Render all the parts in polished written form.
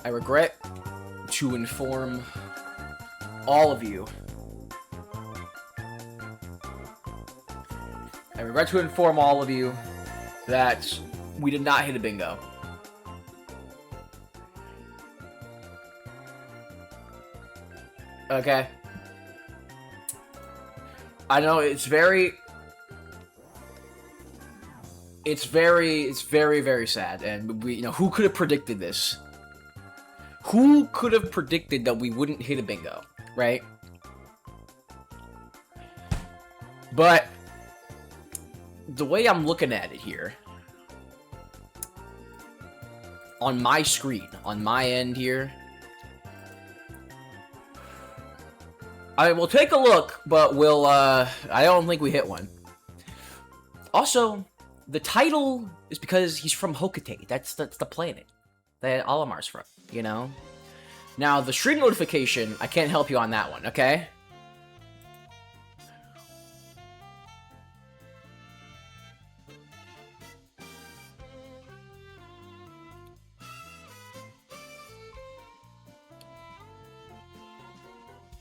I regret to inform all of you. I regret to inform all of you that we did not hit a bingo. Okay. I know it's very, very sad, and we, who could have predicted this? Who could have predicted that we wouldn't hit a bingo, right? But the way I'm looking at it here, on my screen, on my end here, I will take a look, but we'll, I don't think we hit one. Also, the title is because he's from Hocotate. That's the planet that Olimar's from, you know? Now, the stream notification, I can't help you on that one, okay?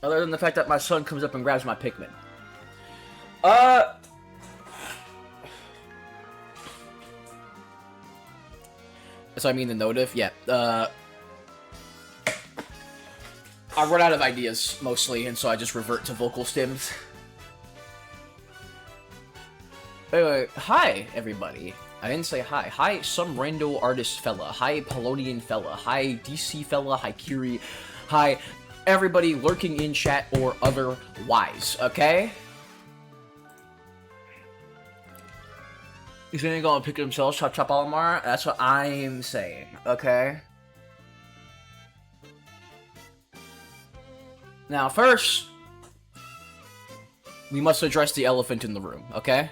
Other than the fact that my son comes up and grabs my Pikmin. So I mean the notif? Yeah. I run out of ideas, mostly, and so I just revert to vocal stems. Anyway, hi, everybody. I didn't say hi. Hi, some rando artist fella. Hi, Polonian fella. Hi, DC fella. Hi, Kiri. Hi, everybody lurking in chat or otherwise, okay? He's gonna go and pick it himself, chop chop Olimar? That's what I'm saying, okay? Now, first, we must address the elephant in the room, okay?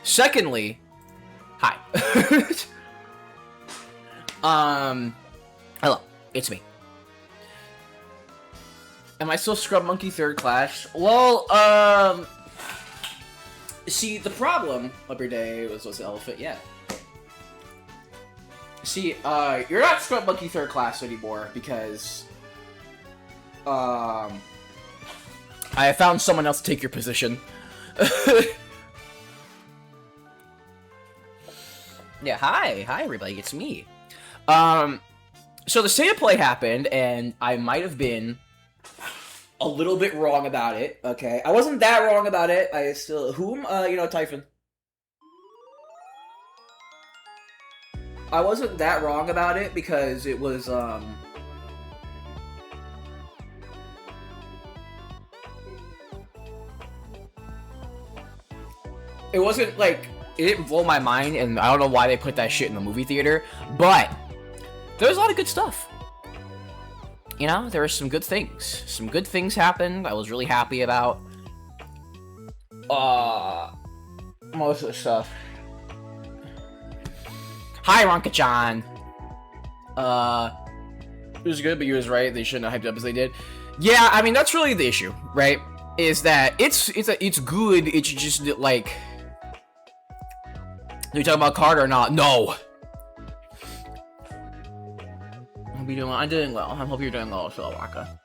Secondly, hi. Hello, it's me. Am I still Scrub Monkey 3rd class? Well, see, the problem of your day was the elephant, yeah. See, you're not Scrub Monkey 3rd class anymore because, I have found someone else to take your position. Yeah, hi everybody, it's me. So the state of play happened, and I might have been a little bit wrong about it, okay? I wasn't that wrong about it, I still, Typhon. I wasn't that wrong about it because it was, it wasn't, like, it didn't blow my mind, and I don't know why they put that shit in the movie theater, but there was a lot of good stuff. You know, there were some good things. Some good things happened I was really happy about. Most of the stuff. Hi, Ronka-chan. It was good, but you was right. They shouldn't have hyped it up as they did. Yeah, I mean, that's really the issue, right? Is that it's good, it's just, like... Are you talking about Carter or not? No! I'm doing well. I hope you're doing well, Waka.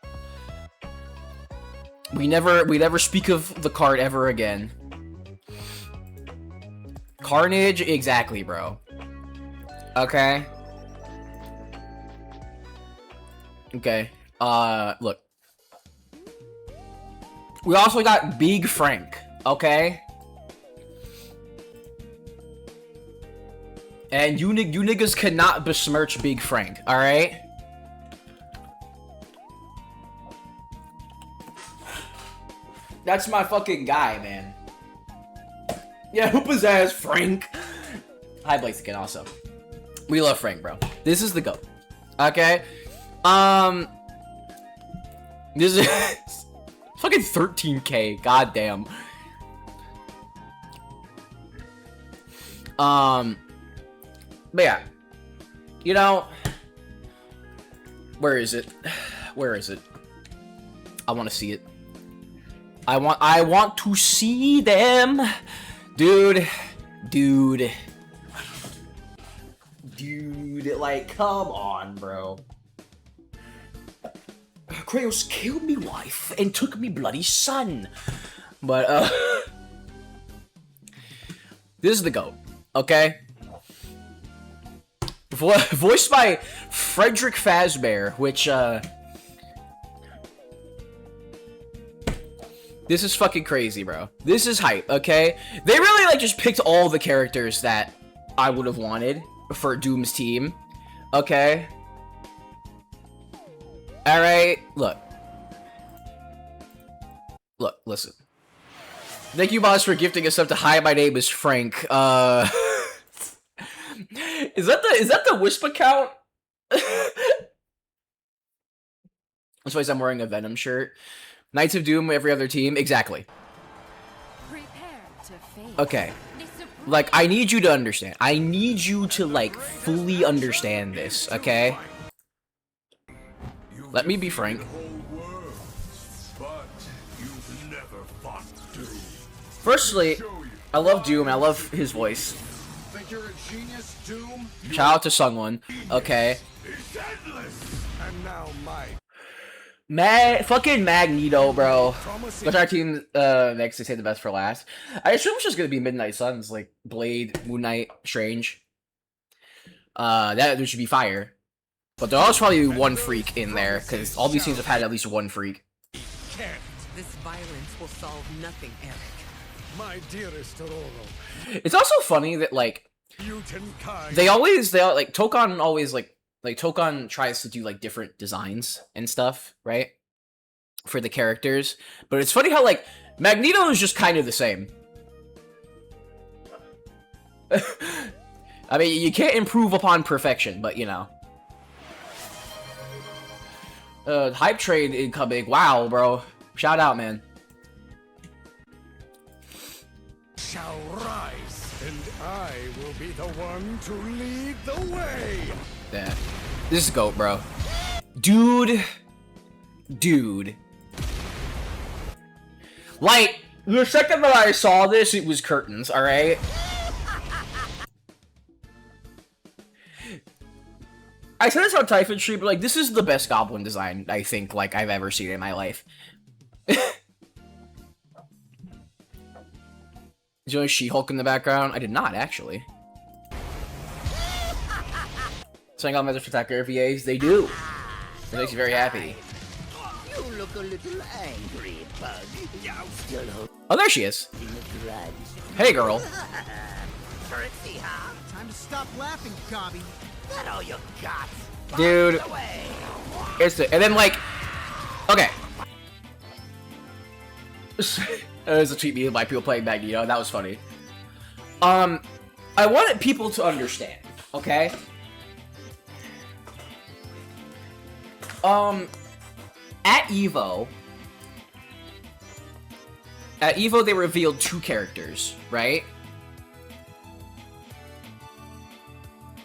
We never speak of the card ever again. Carnage? Exactly, bro. Okay. Okay. Look. We also got Big Frank, okay? And you niggas cannot besmirch Big Frank, alright? That's my fucking guy, man. Yeah, who possessed Frank? Hi, Blaze again, also. We love Frank, bro. This is the GOAT. Okay? This is... fucking 13K, goddamn. But yeah. You know... Where is it? Where is it? I want to see it. I want to see them. Dude. dude. Like, come on, bro. Kratos killed me wife and took me bloody son. But, this is the GOAT, okay? Voiced by Frederick Fazbear, which, this is fucking crazy, bro. This is hype, okay? They really, like, just picked all the characters that I would have wanted for Doom's team, okay? Alright, look. Look, listen. Thank you, boss, for gifting us up to Hi, my name is Frank. Is that the Wisp account? That's why I'm wearing a Venom shirt. Knights of Doom, every other team. Exactly. Okay. Like, I need you to understand. I need you to, like, fully understand this, okay? Let me be frank. Firstly, I love Doom. I love his voice. Shout out to Sungwon. Okay. Fucking Magneto, bro. Which our team next to say the best for last. I assume it's just gonna be Midnight Suns, like Blade, Moon Knight, Strange. That there should be fire. But there'll also probably be one freak in there, because all these teams have had at least one freak. This violence will solve nothing, Eric. My dearest Aurora. It's also funny that, like, Tokon always, like, Tokon tries to do, like, different designs and stuff, right? For the characters. But it's funny how, like, Magneto is just kind of the same. I mean, you can't improve upon perfection, but, you know. Hype train incoming. Wow, bro. Shout out, man. Shall rise, and I will be the one to lead the way. Yeah. This is GOAT, bro. Dude. Like, the second that I saw this, it was curtains, alright? I said this on Typhon Street, but, like, this is the best goblin design, I think, like, I've ever seen in my life. Is there a She-Hulk in the background? I did not, actually. Saying all measures for attacker VAs, they do. It makes you very happy. You look a little angry, Bug. Still hope Oh, there she is. in the grudge. Hey, girl. Currency, huh? Time to stop laughing, Gobby. That all you got? Dude. Away. And then, like, okay. There's a tweet me by people playing Magneto. That was funny. I wanted people to understand, okay? At Evo, they revealed 2 characters, right?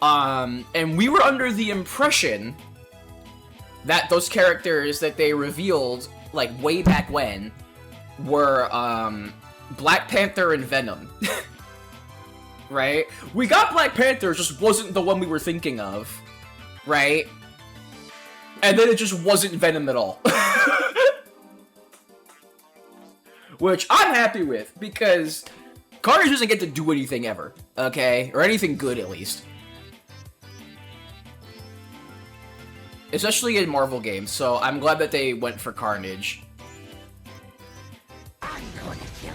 And we were under the impression that those characters that they revealed, like, way back when, were, Black Panther and Venom. Right? We got Black Panther, just wasn't the one we were thinking of. Right? And then it just wasn't Venom at all. Which I'm happy with, because Carnage doesn't get to do anything ever. Okay? Or anything good, at least. Especially in Marvel games, so I'm glad that they went for Carnage. I'm going to kill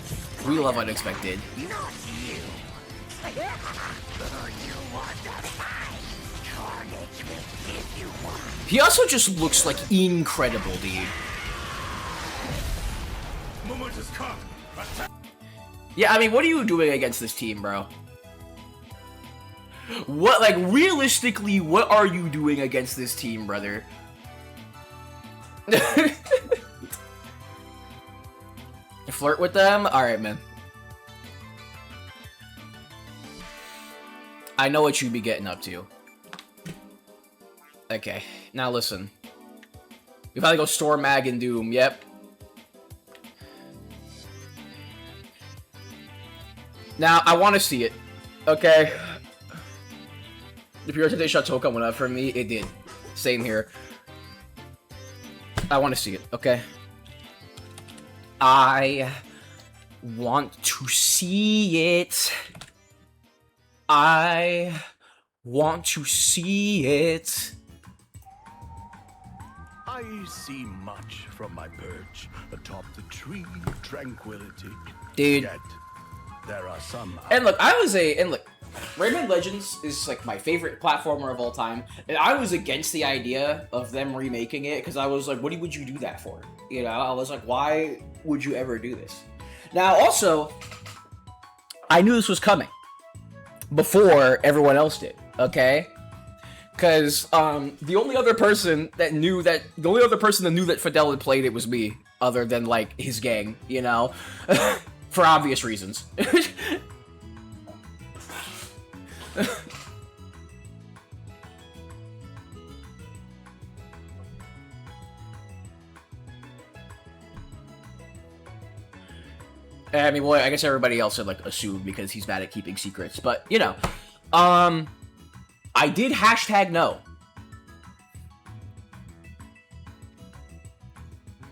We love unexpected. not you. You want to fight? Carnage will give you one. He also just looks like incredible, dude. Moment has come. Yeah, I mean, what are you doing against this team, bro? What, like, realistically, what are you doing against this team, brother? Flirt with them? Alright, man. I know what you be getting up to. Okay, now listen. We gotta go store Mag and Doom, yep. Now, I want to see it, okay? The Hocotate Chateau went up for me. It did. Same here. I want to see it. Okay. I want to see it. I want to see it. I see much from my perch atop the tree of tranquility. Dude. Yet, there are some. And look, Rayman Legends is like my favorite platformer of all time, and I was against the idea of them remaking it because I was like, what would you do that for? You know, I was like, why would you ever do this? Now, also, I knew this was coming before everyone else did, okay? Because the only other person that knew that Fidel had played it was me, other than like his gang, you know, for obvious reasons. I mean, well, I guess everybody else had, like, assumed because he's bad at keeping secrets. But, you know, I did hashtag no.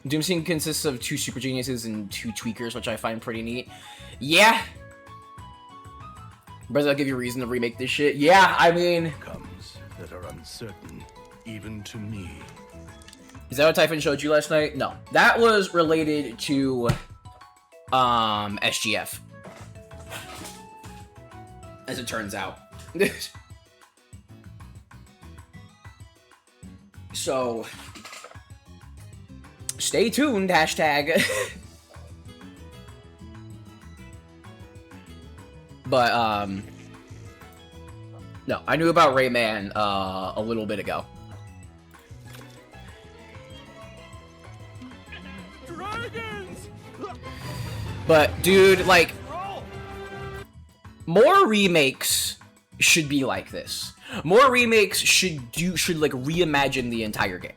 Doomsing consists of 2 super geniuses and 2 tweakers, which I find pretty neat. Yeah. But that'll give you a reason to remake this shit. Yeah, I mean... Comes that are uncertain, even to me. Is that what Typhon showed you last night? No. That was related to... SGF. As it turns out. So, stay tuned, hashtag. But, no, I knew about Rayman, a little bit ago. But, dude, like, more remakes should be like this. More remakes should like reimagine the entire game.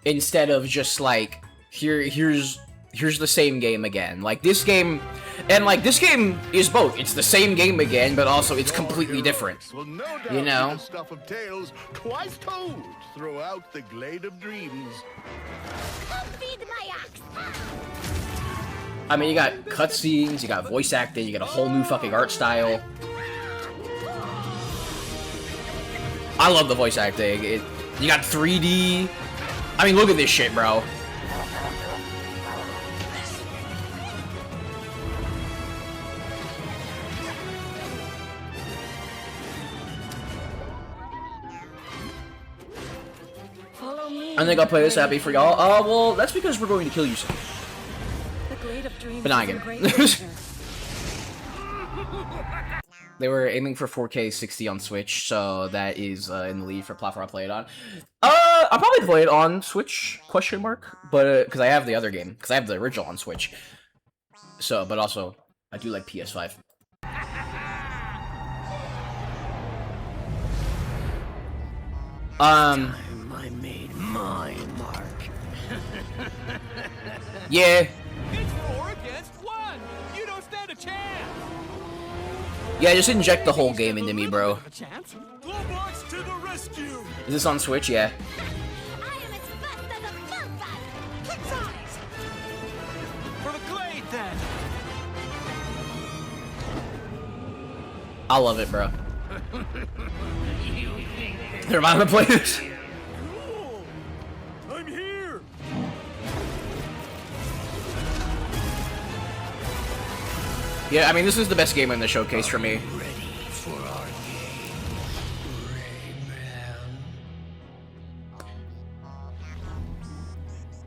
Instead of just like, here's the same game again. Like this game, and like this game is both. It's the same game again, but also it's completely different. You know? Stuff of tales twice told throughout the Glade of Dreams. Come feed my ox. I mean, you got cutscenes, you got voice acting, you got a whole new fucking art style. I love the voice acting. You got 3D. I mean, look at this shit, bro. I think I'll play this happy for y'all. Well, that's because we're going to kill you soon. Benign. They were aiming for 4K 60 on Switch, so that is in the lead for platform I play it on. I'll probably play it on Switch, question mark, but because I have the other game, because I have the original on Switch. So, but also, I do like PS5. I made my mark. Yeah. It's 4 against 1. You don't stand a chance. Yeah, just inject the whole game into me, bro. A chance? Globox to the rescue. Is this on Switch? Yeah. I am as fast as a bullbat. Kick size. For the Glade, then. I love it, bro. Never mind, I'm gonna play this. Cool. I'm here. Yeah, I mean, this is the best game in the showcase for me. Ready for our game, Rayman.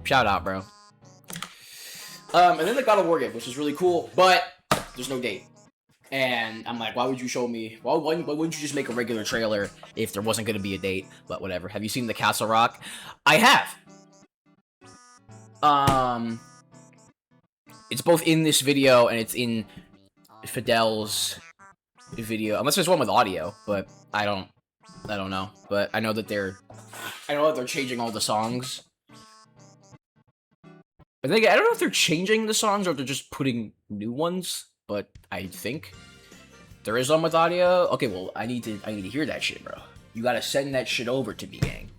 Shout out, bro. And then the God of War game, which is really cool, but there's no date. And I'm like, why would you show me? Why wouldn't you just make a regular trailer if there wasn't going to be a date? But whatever. Have you seen the Castle Rock? I have. It's both in this video and it's in Fidel's video. Unless there's one with audio, but I don't know. But I know that they're changing all the songs. I don't know if they're changing the songs or if they're just putting new ones, but I think. There is one with audio? Okay, well, I need to hear that shit, bro. You gotta send that shit over to me, gang.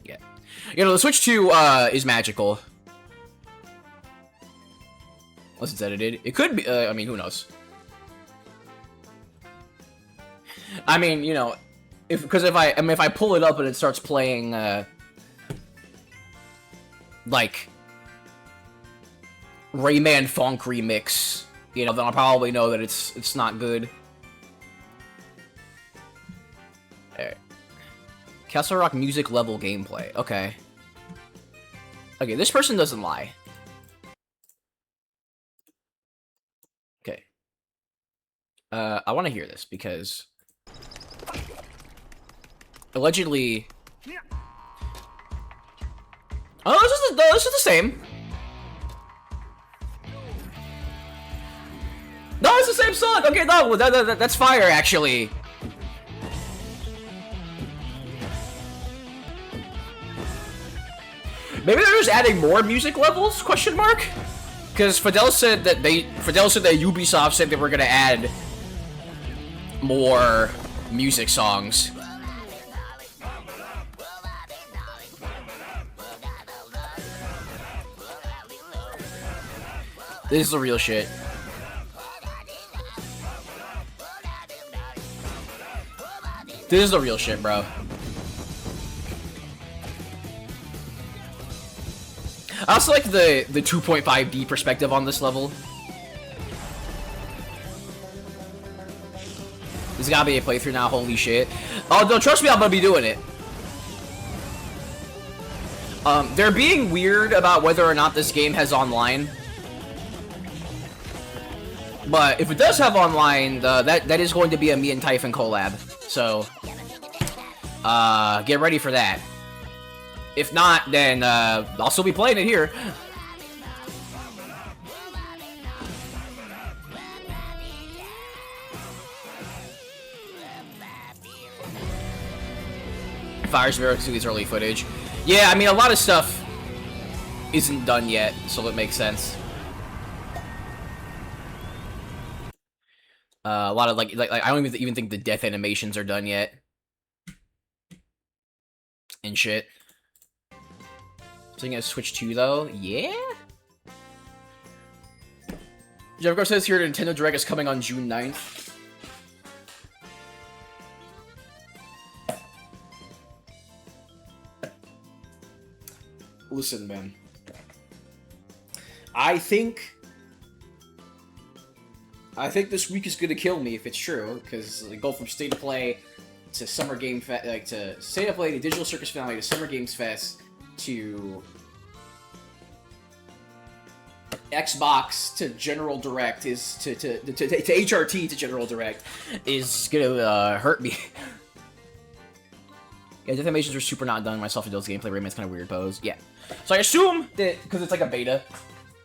Yeah. You know, the Switch 2, is magical. Unless it's edited. It could be, I mean, who knows? I mean, you know, if I pull it up and it starts playing, like, Rayman Funk Remix, you know, then I'll probably know that it's not good. Alright. Castle Rock music level gameplay. Okay. Okay, this person doesn't lie. Okay. I want to hear this because allegedly. Oh, this is the same. No, it's the same song. Okay, no, that's fire actually. Maybe they're just adding more music levels? Question mark? Because Fidel said that Ubisoft said they were gonna add more music songs. This is the real shit. This is the real shit, bro. I also like the 2.5D perspective on this level. This gotta be a playthrough now, holy shit. Oh, no, trust me, I'm gonna be doing it. They're being weird about whether or not this game has online. But if it does have online, that is going to be a me and Typhon collab. So, get ready for that. If not, then I'll still be playing it here. Fires Mirror to these early footage. Yeah, I mean, a lot of stuff isn't done yet, so it makes sense. A lot of like I don't even think the death animations are done yet. And shit. So you gonna Switch 2 though? Yeah? Jeff Gross says here Nintendo Direct is coming on June 9th. Listen, man. I think this week is gonna kill me if it's true, because like, go from State of Play to Summer Game Fest, like to State of Play to Digital Circus Finale to Summer Games Fest to Xbox to General Direct is to HRT to General Direct is gonna hurt me. Yeah, death animations are super not done. Myself and Dill's gameplay Rayman's kind of weird pose. Yeah, so I assume that because it's like a beta,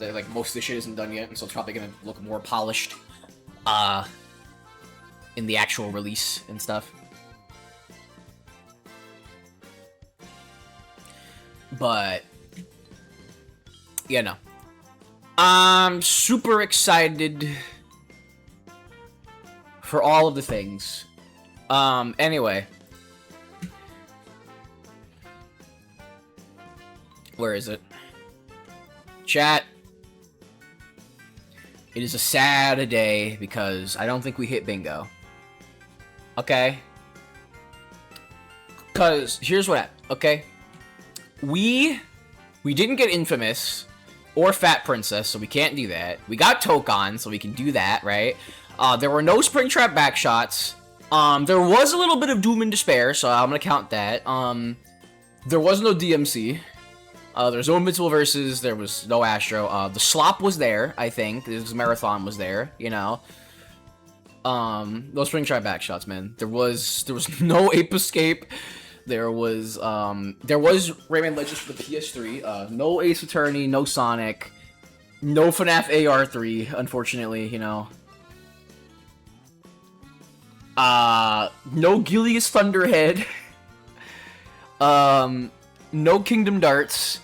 that like most of the shit isn't done yet, and so it's probably gonna look more polished, in the actual release and stuff. But yeah, no. I'm super excited for all of the things. Anyway. Where is it? Chat. It is a sad day because I don't think we hit bingo. Okay? Because here's what happened, okay? We didn't get Infamous or Fat Princess, so we can't do that. We got Tokon, so we can do that, right? There were no Springtrap backshots. There was a little bit of Doom and Despair, so I'm gonna count that. There was no DMC. There's no Invincible Versus. There was no Astro. The Slop was there, I think. This Marathon was there, you know. No Springtrap backshots, man. There was no Ape Escape. There was Rayman Legends for the PS3. No Ace Attorney, no Sonic, no FNAF AR3, unfortunately, you know. No Gilius Thunderhead. No Kingdom Darts.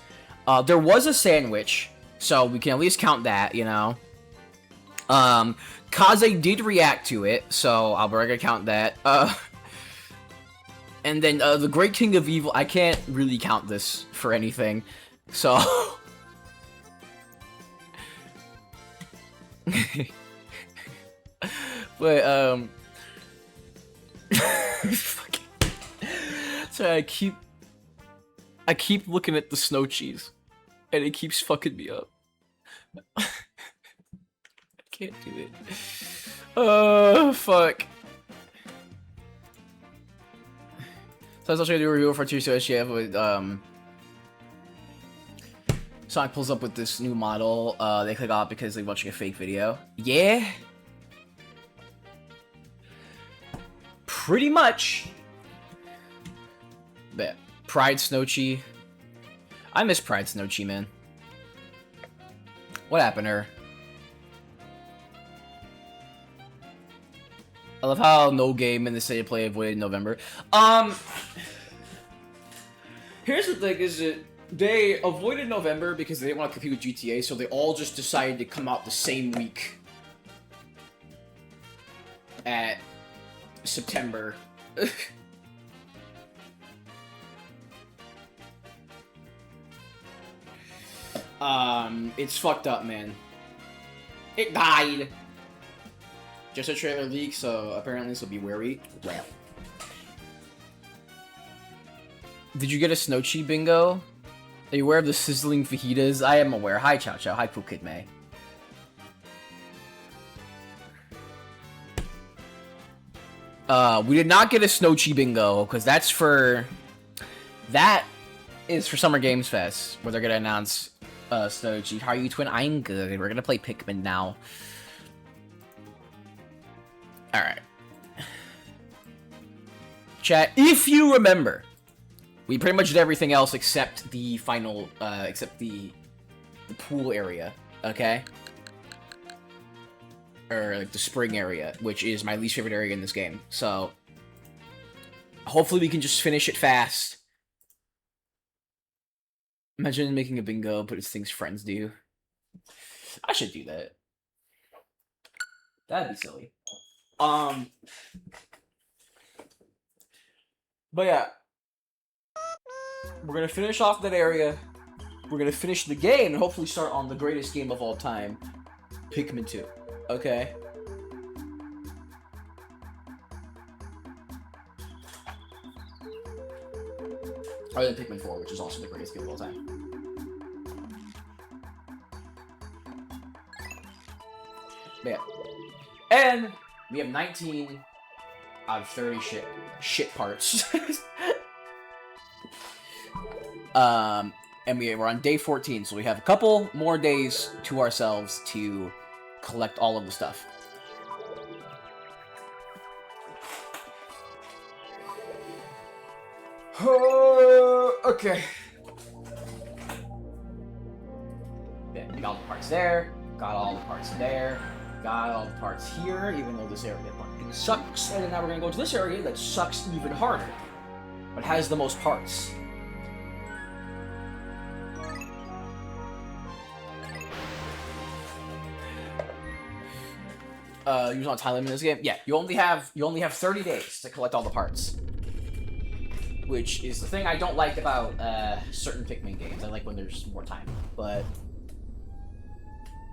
There was a sandwich, so we can at least count that, you know. Kaze did react to it, so we're gonna count that. And then the Great King of Evil, I can't really count this for anything, so. But so I keep looking at the snow cheese, and it keeps fucking me up. I can't do it. Oh fuck. So I was also gonna do a review for 2 SGF with Sonic pulls up with this new model. They click off because they're watching a fake video. Yeah. Pretty much. But Pride Snowchi. I miss Pride Snowchi, man. What happened to her? I love how no game in the state of play avoided in November. Here's the thing, is that they avoided November because they didn't want to compete with GTA, so they all just decided to come out the same week at September. It's fucked up, man. It died. Just a trailer leak, so apparently this will be wary. Well. Did you get a Snowchi bingo? Are you aware of the sizzling fajitas? I am aware. Hi, Chow Chow. Hi, Pukidme. We did not get a Snowchi bingo, because that's for... That is for Summer Games Fest, where they're gonna announce Snowchi. How are you, twin? I'm good. We're gonna play Pikmin now. Alright. Chat, if you remember, we pretty much did everything else except the final, except the pool area, okay? Or, like, the spring area, which is my least favorite area in this game. So, hopefully we can just finish it fast. Imagine making a bingo, but it's things friends do. I should do that. That'd be silly. But yeah. We're gonna finish off that area. We're gonna finish the game and hopefully start on the greatest game of all time, Pikmin 2. Okay. Other than Pikmin 4, which is also the greatest game of all time. But yeah. And we have 19 out of 30 shit parts. And we're on day 14, so we have a couple more days to ourselves to collect all of the stuff. Okay. Yeah, we got all the parts there, got all the parts there, got all the parts here, even though this area fucking sucks. And then now we're gonna go to this area that sucks even harder, but has the most parts. You was on time limit in this game? Yeah, you only have 30 days to collect all the parts. Which is the thing I don't like about certain Pikmin games. I like when there's more time. But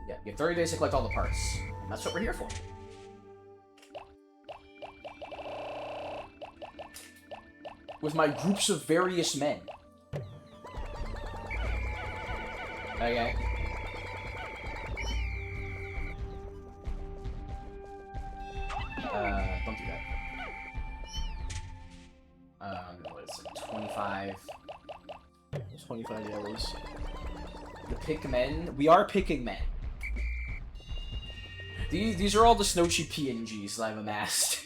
yeah, you have 30 days to collect all the parts. And that's what we're here for. With my groups of various men. Okay. Don't do that. What is it? 25. 25 yellows. The Pikmin. We are picking men. These are all the Snowchi PNGs that I've amassed.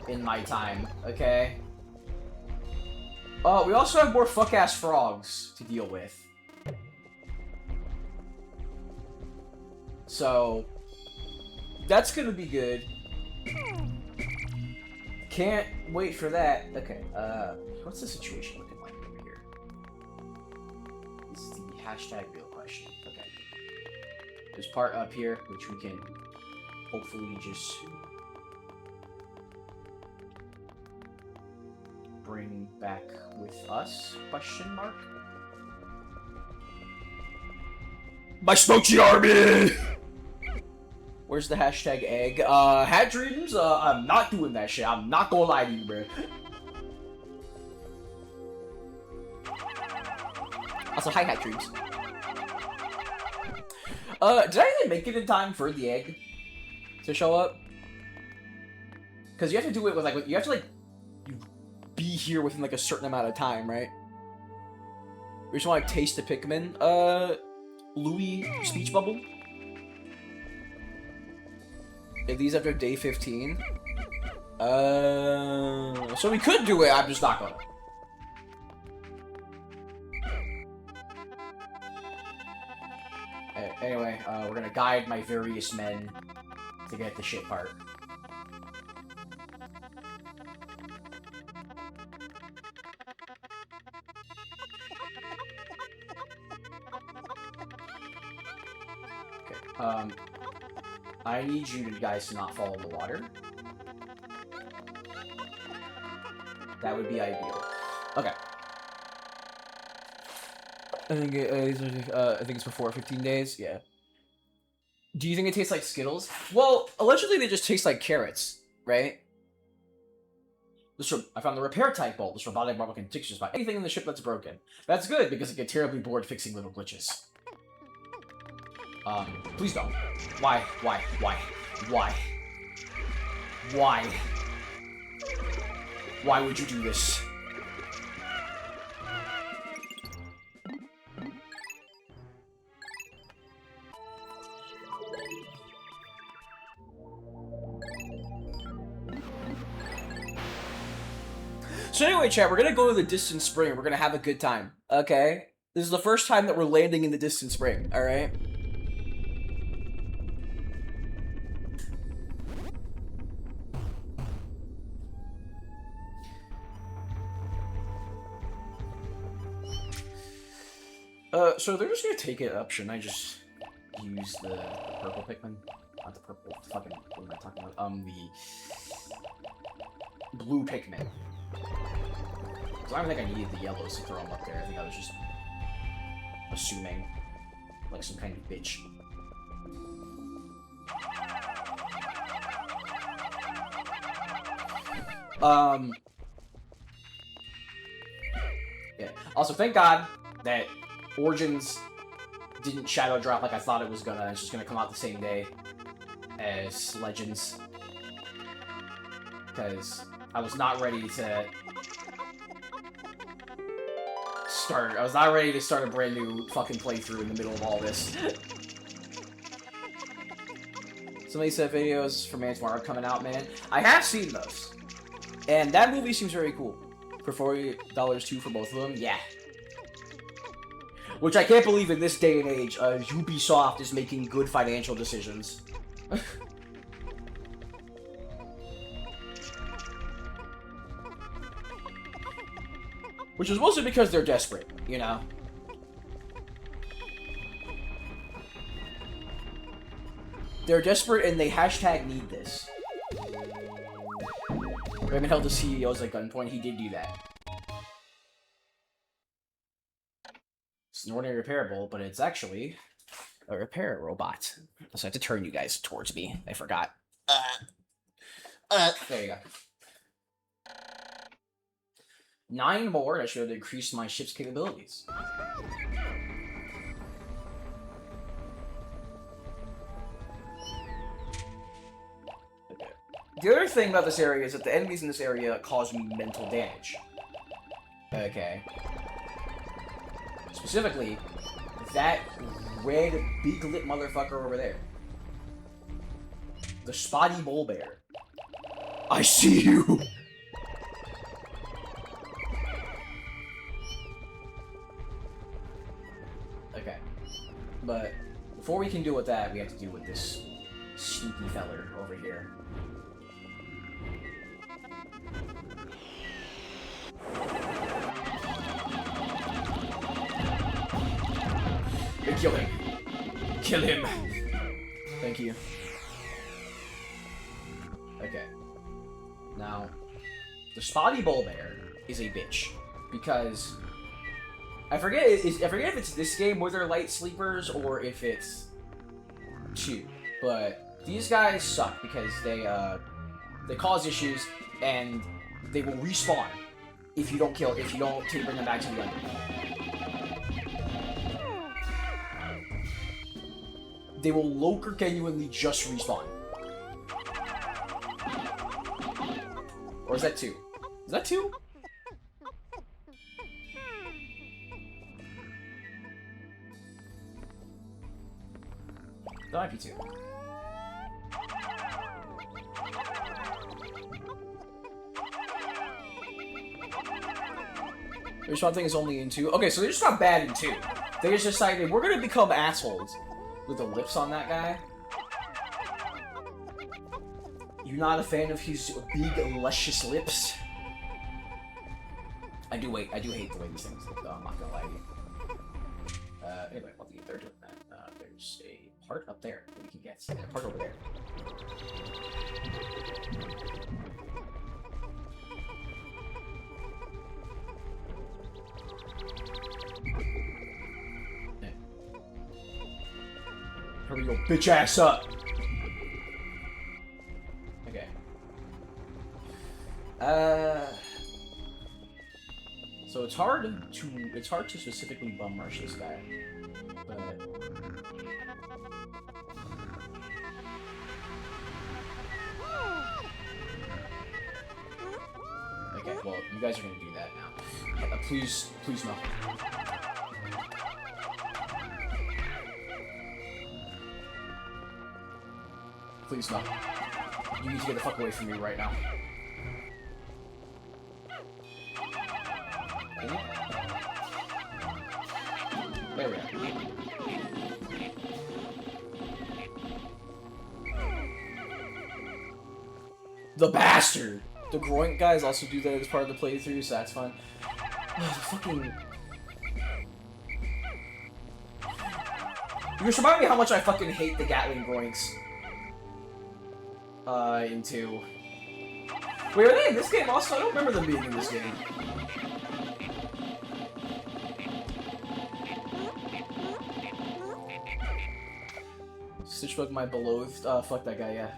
In my time, okay? We also have more fuck-ass frogs to deal with. So, that's gonna be good. Can't wait for that. Okay, what's the situation looking like over here? This is the hashtag real question. question. Okay. There's part up here, which we can hopefully just bring back with us? Question mark? My smokey army! Where's the hashtag egg? Hat dreams? I'm not doing that shit. I'm not gonna lie to you, bro. Also, hi, hat dreams. Did I even make it in time for the egg to show up? Because you have to do it with, like, you have to, like, be here within, like, a certain amount of time, right? We just want to taste the Pikmin. Louis speech bubble? Are these after day 15? So we could do it, I'm just not gonna. Anyway, we're gonna guide my various men to get the shit part. Okay, I need you guys to not fall in the water. That would be ideal. Okay. I think it's before 15 days. Yeah. Do you think it tastes like Skittles? Well, allegedly they just taste like carrots, right? I found the repair type bolt. This robotic marble can fix just about anything in the ship that's broken. That's good because I get terribly bored fixing little glitches. Please don't. Why? Why would you do this? So anyway, chat, we're gonna go to the distant spring. We're gonna have a good time, okay? This is the first time that we're landing in the distant spring, alright? So they're just gonna take it up. Shouldn't I just use the purple Pikmin? Not the purple, fucking, what am I talking about? The blue Pikmin. Because I don't think I needed the yellows to throw them up there. I think I was just assuming, like some kind of bitch. Yeah. Also, thank God that Origins didn't shadow drop like I thought it was gonna. It's just gonna come out the same day as Legends. Because I was not ready to start. I was not ready to start a brand new fucking playthrough in the middle of all this. Somebody said videos for Man Tomorrow are coming out, man. I have seen those. And that movie seems very cool. For $40 too for both of them? Yeah. Which I can't believe in this day and age, Ubisoft is making good financial decisions. Which is mostly because they're desperate, you know? They're desperate and they hashtag need this. Raymond held the CEOs at gunpoint, he did do that. It's an ordinary repairable, but it's actually a repair robot. So I have to turn you guys towards me. I forgot. There you go. 9 more, I should have increased my ship's capabilities. Okay. The other thing about this area is that the enemies in this area cause me mental damage. Okay. Specifically, that red, big lit motherfucker over there. The spotty bull bear. I see you! Okay. But before we can deal with that, we have to deal with this sneaky feller over here. Kill him. Kill him. Thank you. Okay. Now, the Spotty Bull Bear is a bitch because I forget if it's this game where they're light sleepers or if it's 2, but these guys suck because they cause issues and they will respawn if you don't bring them back to the under. They will local genuinely just respawn. Or is that 2? Is that 2? That might be 2. The respawn thing is only in 2. Okay, so they're just not bad in 2. They just decided, we're gonna become assholes. With the lips on that guy. You're not a fan of his big, luscious lips? I do hate the way these things look, though, I'm not gonna lie to you. Anyway, while they're doing that, there's a part up there that we can get, and a part over there. Hurry your bitch ass up! Okay. So it's hard to specifically bum rush this guy, but okay. Well, you guys are gonna do that now. Please no. Please no. You need to get the fuck away from me right now. There we go. The bastard! The groin guys also do that as part of the playthrough, so that's fun. Fucking... You just remind me how much I fucking hate the Gatling groinks. In 2. Wait, are they in this game also? I don't remember them being in this game. Stitchbug, my beloved. Fuck that guy, yeah.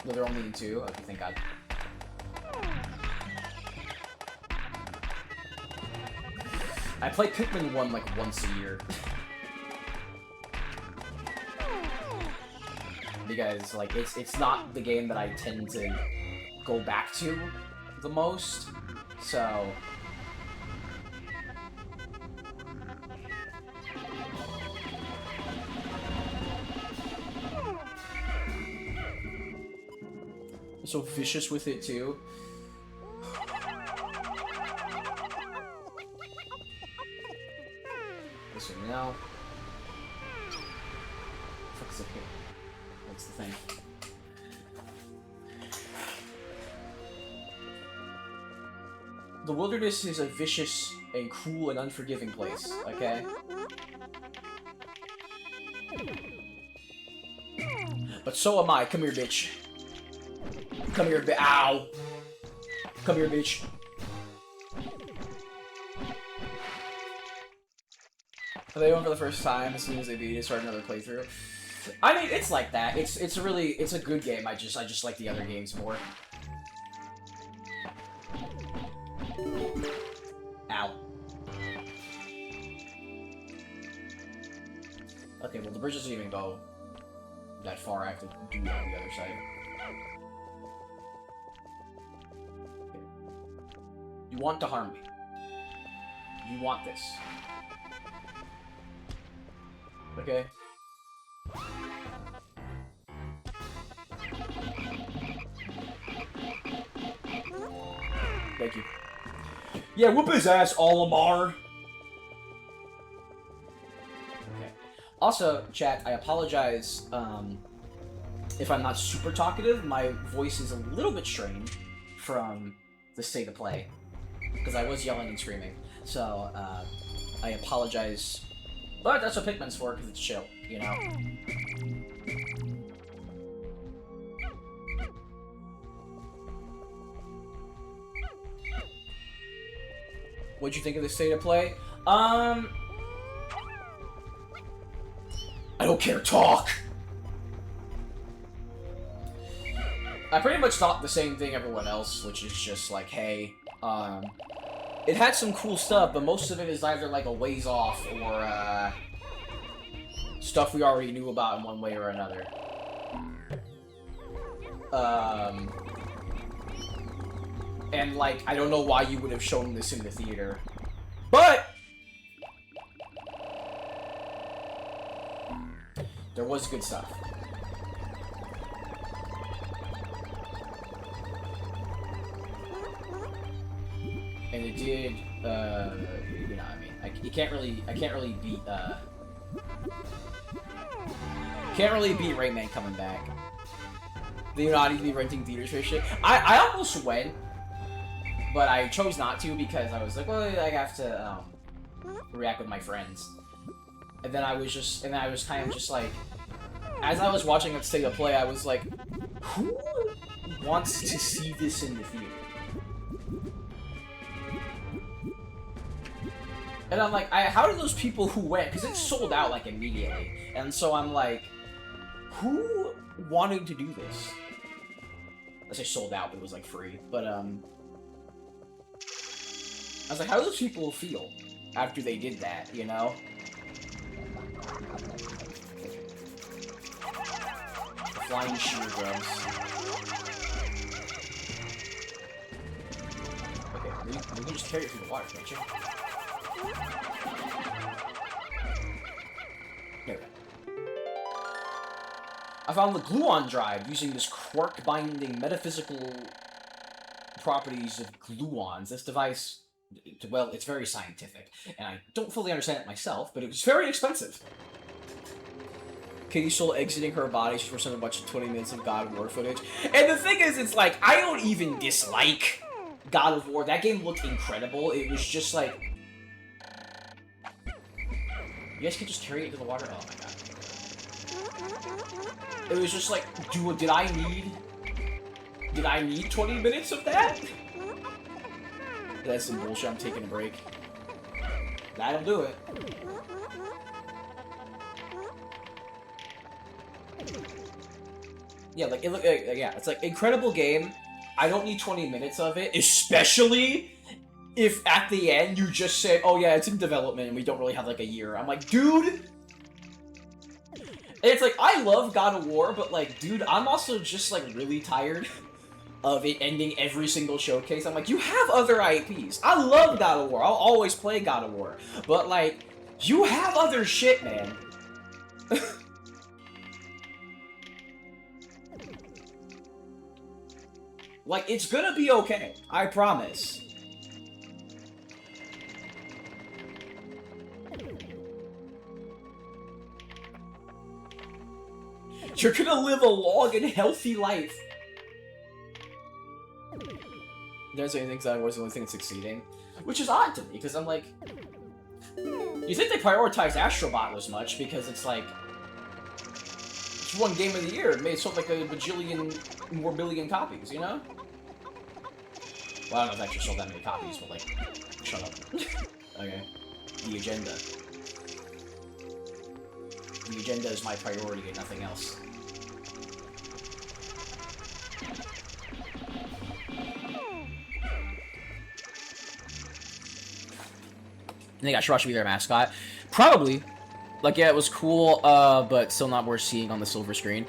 No, they're only in 2. Okay, thank God. I play Pikmin 1 like once a year. Because like it's not the game that I tend to go back to the most. So I'm so vicious with it too. So now, fuck's up here? What's the thing? The wilderness is a vicious and cruel and unforgiving place. Okay. But so am I. Come here, bitch. Come here, bitch. Ow. Come here, bitch. Are they on for the first time as soon as they beat it, start another playthrough? I mean, it's like that. It's a good game. I just like the other games more. Ow. Okay, well the bridge doesn't even go that far. I have to do it on the other side. Okay. You want to harm me. You want this. Okay. Thank you. Yeah, whoop his ass, Olimar! Okay. Also, chat, I apologize if I'm not super talkative. My voice is a little bit strained from the state of play. Because I was yelling and screaming. So, I apologize. But that's what Pikmin's for, because it's chill, you know? What'd you think of the state of play? I don't care, talk! I pretty much thought the same thing everyone else, which is just like, hey, it had some cool stuff, but most of it is either like a ways off or, stuff we already knew about in one way or another. And like, I don't know why you would have shown this in the theater. But there was good stuff. And it did, you know what I mean? I can't really beat, can't really beat Rayman coming back. Do you not need to be renting theaters for shit? I almost went, but I chose not to because I was like, well, I have to, react with my friends. And then I was kind of just like, as I was watching it state of play, I was like, who wants to see this in the theater? And I'm like, how did those people who went, because it sold out like immediately, and so I'm like, who wanted to do this? I say sold out, but it was like free. But I was like, how do those people feel after they did that? You know? The flying shear drums. Okay, we can just carry it through the water, can't you? There we go. I found the gluon drive using this quark-binding metaphysical properties of gluons. This device, well, it's very scientific, and I don't fully understand it myself, but it was very expensive. Katie Soul exiting her body for some bunch of 20 minutes of God of War footage. And the thing is, it's like, I don't even dislike God of War. That game looked incredible. It was just like, you guys can just carry it to the water? Oh my god. It was just like, did I need 20 minutes of that? That's some bullshit. I'm taking a break. That'll do it. Yeah, like, it look, yeah, it's like, incredible game. I don't need 20 minutes of it, especially if at the end you just say, oh yeah, it's in development and we don't really have like a year. I'm like, dude! And it's like, I love God of War, but like, dude, I'm also just like really tired of it ending every single showcase. I'm like, you have other IPs. I love God of War. I'll always play God of War. But like, you have other shit, man. Like, it's gonna be okay. I promise. You're gonna live a long and healthy life. There's any things that I was the only thing succeeding, which is odd to me because I'm like, you think they prioritized Astrobot as much because it's like, it's one game of the year. It made sold like a bajillion more billion copies, you know? Well, I don't know if it actually sold that many copies, but like, shut up. Okay, the agenda. The agenda is my priority and nothing else. I think I should be their mascot. Probably. Like, yeah, it was cool, but still not worth seeing on the silver screen.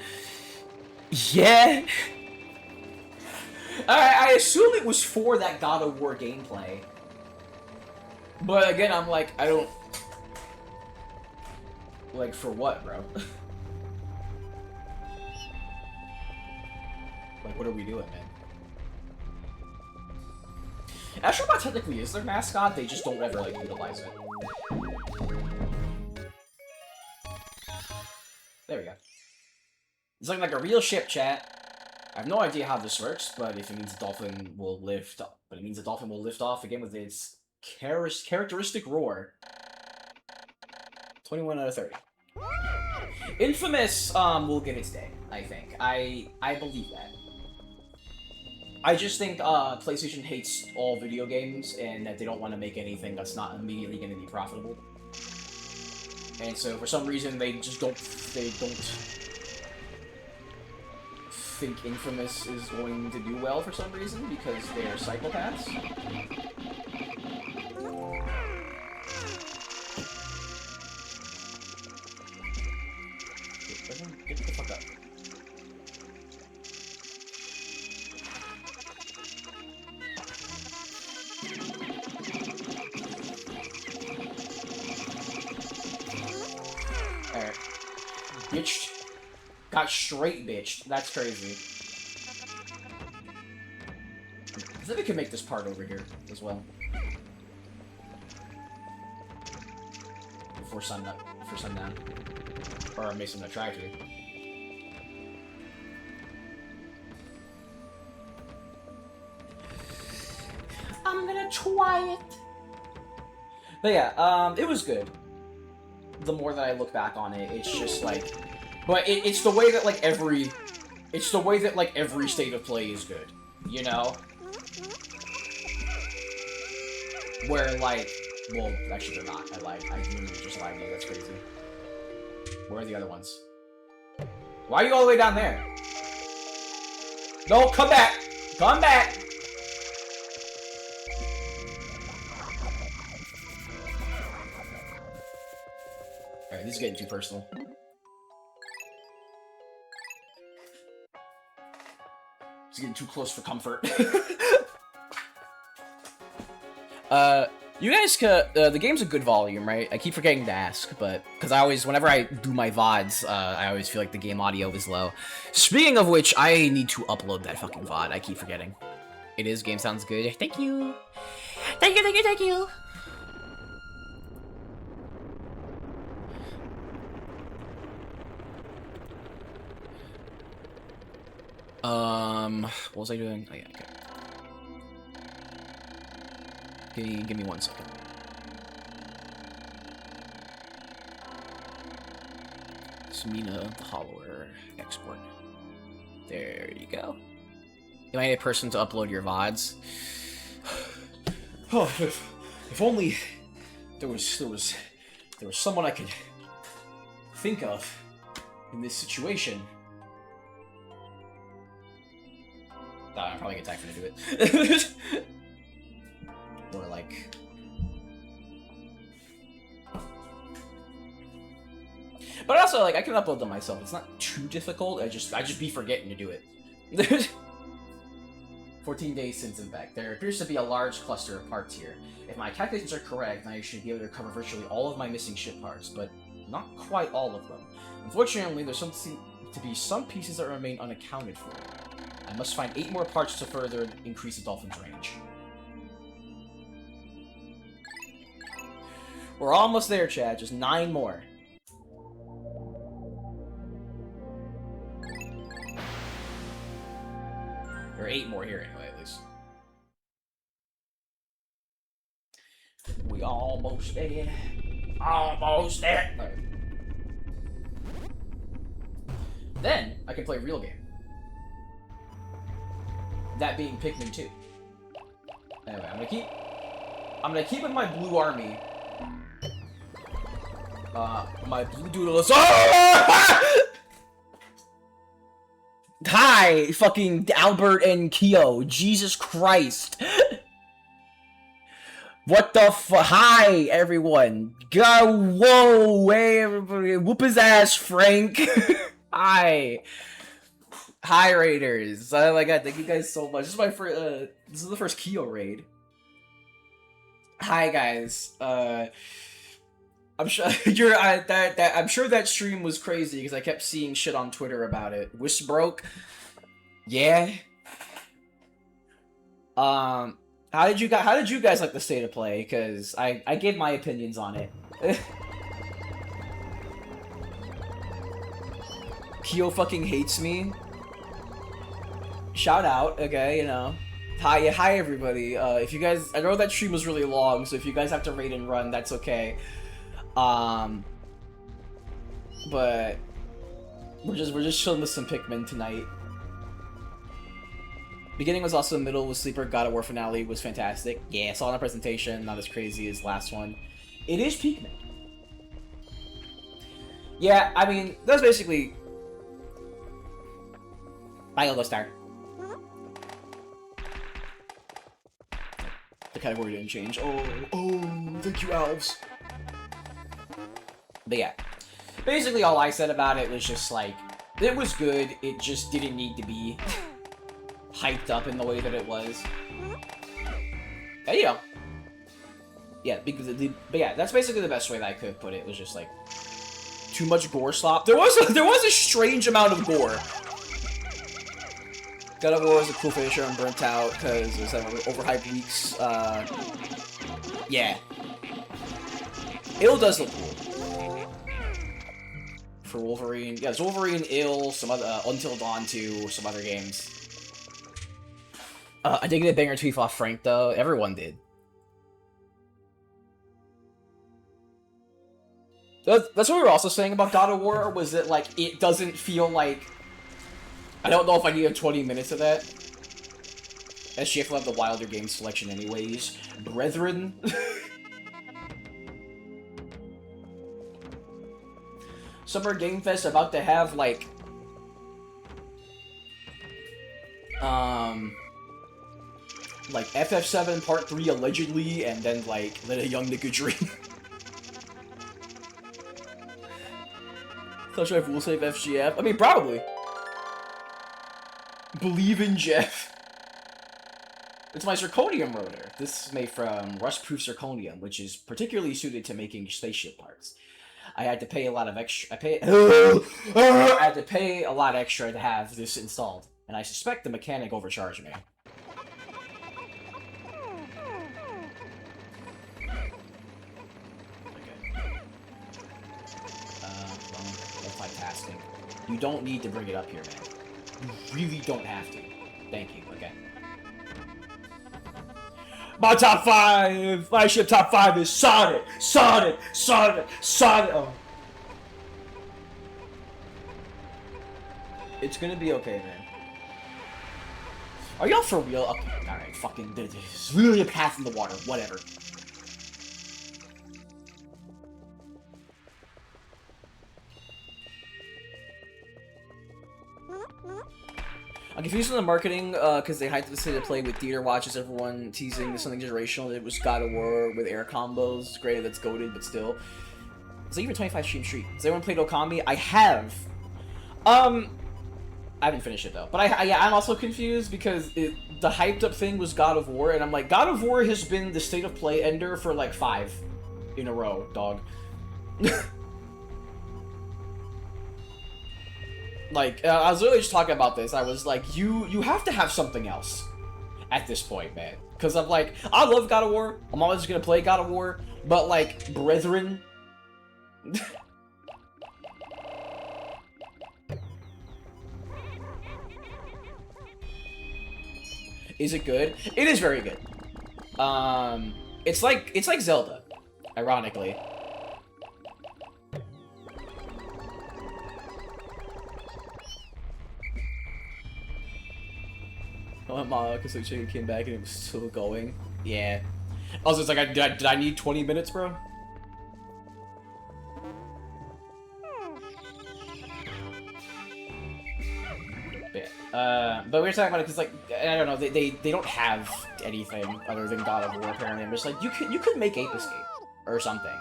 Yeah! I assume it was for that God of War gameplay. But again, I'm like, I don't... Like, for what, bro? Like, what are we doing, man? Astrobot technically is their mascot, they just don't ever, like, utilize it. There we go. It's looking like a real ship, chat. I have no idea how this works, but if it means the dolphin will lift off again with its characteristic roar. 21 out of 30. Infamous will get its day, I think. I believe that. I just think PlayStation hates all video games and that they don't want to make anything that's not immediately going to be profitable. And so for some reason they don't think Infamous is going to do well for some reason because they're psychopaths. Get the fuck up. Alright. Bitched. Got straight bitched. That's crazy. I think we can make this part over here as well. Before sundown. Or make some attractive. I'm gonna try it. But yeah, it was good. The more that I look back on it, it's just like, but it's the way that like every state of play is good, you know? Where like, well, actually they're not. I literally just lied to you. That's crazy. Where are the other ones? Why are you all the way down there? No, come back! Come back! Alright, this is getting too personal. It's getting too close for comfort. You guys could, the game's a good volume, right? I keep forgetting to ask, but, because whenever I do my VODs, I always feel like the game audio is low. Speaking of which, I need to upload that fucking VOD, I keep forgetting. It is, game sounds good. Thank you! Thank you, thank you, thank you! What was I doing? Oh yeah, okay. Give me 1 second. Smina the Hollower export. There you go. Am I a person to upload your VODs? Oh, if only there was someone I could think of in this situation. Nah, I'm probably gonna time for to do it. Or like, but also like I can upload them myself. It's not too difficult. I just be forgetting to do it. 14 days since impact. There appears to be a large cluster of parts here. If my calculations are correct, I should be able to recover virtually all of my missing ship parts, but not quite all of them. Unfortunately, there's to be some pieces that remain unaccounted for. I must find 8 more parts to further increase the dolphin's range. We're almost there, Chad. Just 9 more. There are 8 more here anyway, at least. We almost there. Almost there. Right. Then I can play a real game. That being Pikmin 2. Anyway, I'm gonna keep with my blue army. My blue doodle is. Hi, fucking Albert and Kyo. Jesus Christ. What the Hi, everyone. Go, whoa, hey, everybody. Whoop his ass, Frank. Hi. Hi, Raiders. Oh my god, thank you guys so much. This is my first, this is the first Kyo raid. Hi, guys. I'm sure I'm sure that stream was crazy because I kept seeing shit on Twitter about it. Wish broke. Yeah. How did you guys like the state of play? Because I gave my opinions on it. Kyo fucking hates me. shout out, okay, you know. Hi everybody. If you guys, I know that stream was really long, so if you guys have to raid and run, that's okay. But we're just chilling with some Pikmin tonight. Beginning was awesome, middle was sleeper, God of War finale was fantastic. Yeah, saw on the presentation, not as crazy as last one. It is Pikmin. Yeah, I mean, that's basically... Bye, Elgo Star. The category didn't change. Oh, thank you, elves. But yeah. Basically, all I said about it was just like, it was good, it just didn't need to be hyped up in the way that it was. And, you know. Yeah, because but yeah, that's basically the best way that I could put it. It was just like, too much gore slop. There was a strange amount of gore. God of War is a cool finisher and burnt out because there's overhyped weeks. Yeah. Ill does look cool. For Wolverine. Yeah, it's Wolverine, Ill, some other, Until Dawn 2, some other games. I did get a banger tweet off Frank, though. Everyone did. That's what we were also saying about God of War, was that, like, it doesn't feel like... I don't know if I need 20 minutes of that. SGF will have the wilder game selection anyways. Brethren. Summer Game Fest about to have, like... Like, FF7 Part 3 allegedly, and then, like, Let a Young Nigga Dream. Clutch Drive will save FGF. I mean, probably. Believe in Jeff. It's my zirconium rotor. This is made from rust-proof zirconium, which is particularly suited to making spaceship parts. I had to pay a lot of extra. I had to pay a lot extra to have this installed, and I suspect the mechanic overcharged me. Multitasking. You don't need to bring it up here, man. You really don't have to. Thank you. Okay. My top 5! My ship top 5 is Sonic! Sonic! Sonic! Sonic! Oh. It's gonna be okay, man. Are y'all for real? Okay, alright, fucking... There's literally a path in the water. Whatever. I'm confused on the marketing, because they hyped this to play with theater watches, everyone teasing this something generational. It was God of War with air combos. Great, that's goated, but still. It's like even 25 stream street. Has anyone played Okami? I have. I haven't finished it though. But I'm also confused because the hyped up thing was God of War, and I'm like, God of War has been the state of play ender for like 5 in a row, dog. Like, I was literally just talking about this. I was like, you have to have something else at this point, man. Because I'm like, I love God of War. I'm always going to play God of War. But, like, brethren. Is it good? It is very good. It's like Zelda, ironically. Because Chicken came back and it was still going. Yeah. I was just like, did I need 20 minutes, bro? But we were talking about it because, like, I don't know, they don't have anything other than God of War, apparently. I'm just like, you could make Ape Escape or something.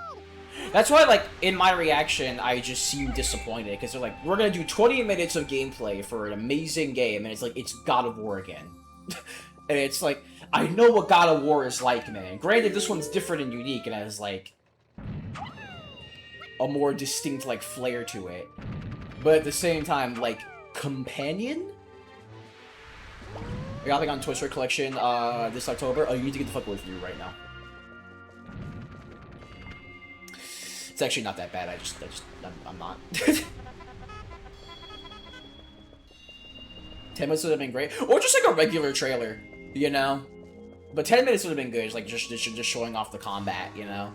That's why, like, in my reaction, I just seem disappointed, because they're like, we're gonna do 20 minutes of gameplay for an amazing game, and it's like, it's God of War again. And it's like, I know what God of War is like, man. Granted, this one's different and unique, and has, like, a more distinct, like, flair to it. But at the same time, like, companion? I got, like, on Toy Story Collection, this October. Oh, you need to get the fuck away from you right now. It's actually not that bad, I'm not. 10 10 minutes would have been great. Or just like a regular trailer, you know? But 10 minutes would have been good, like just showing off the combat, you know?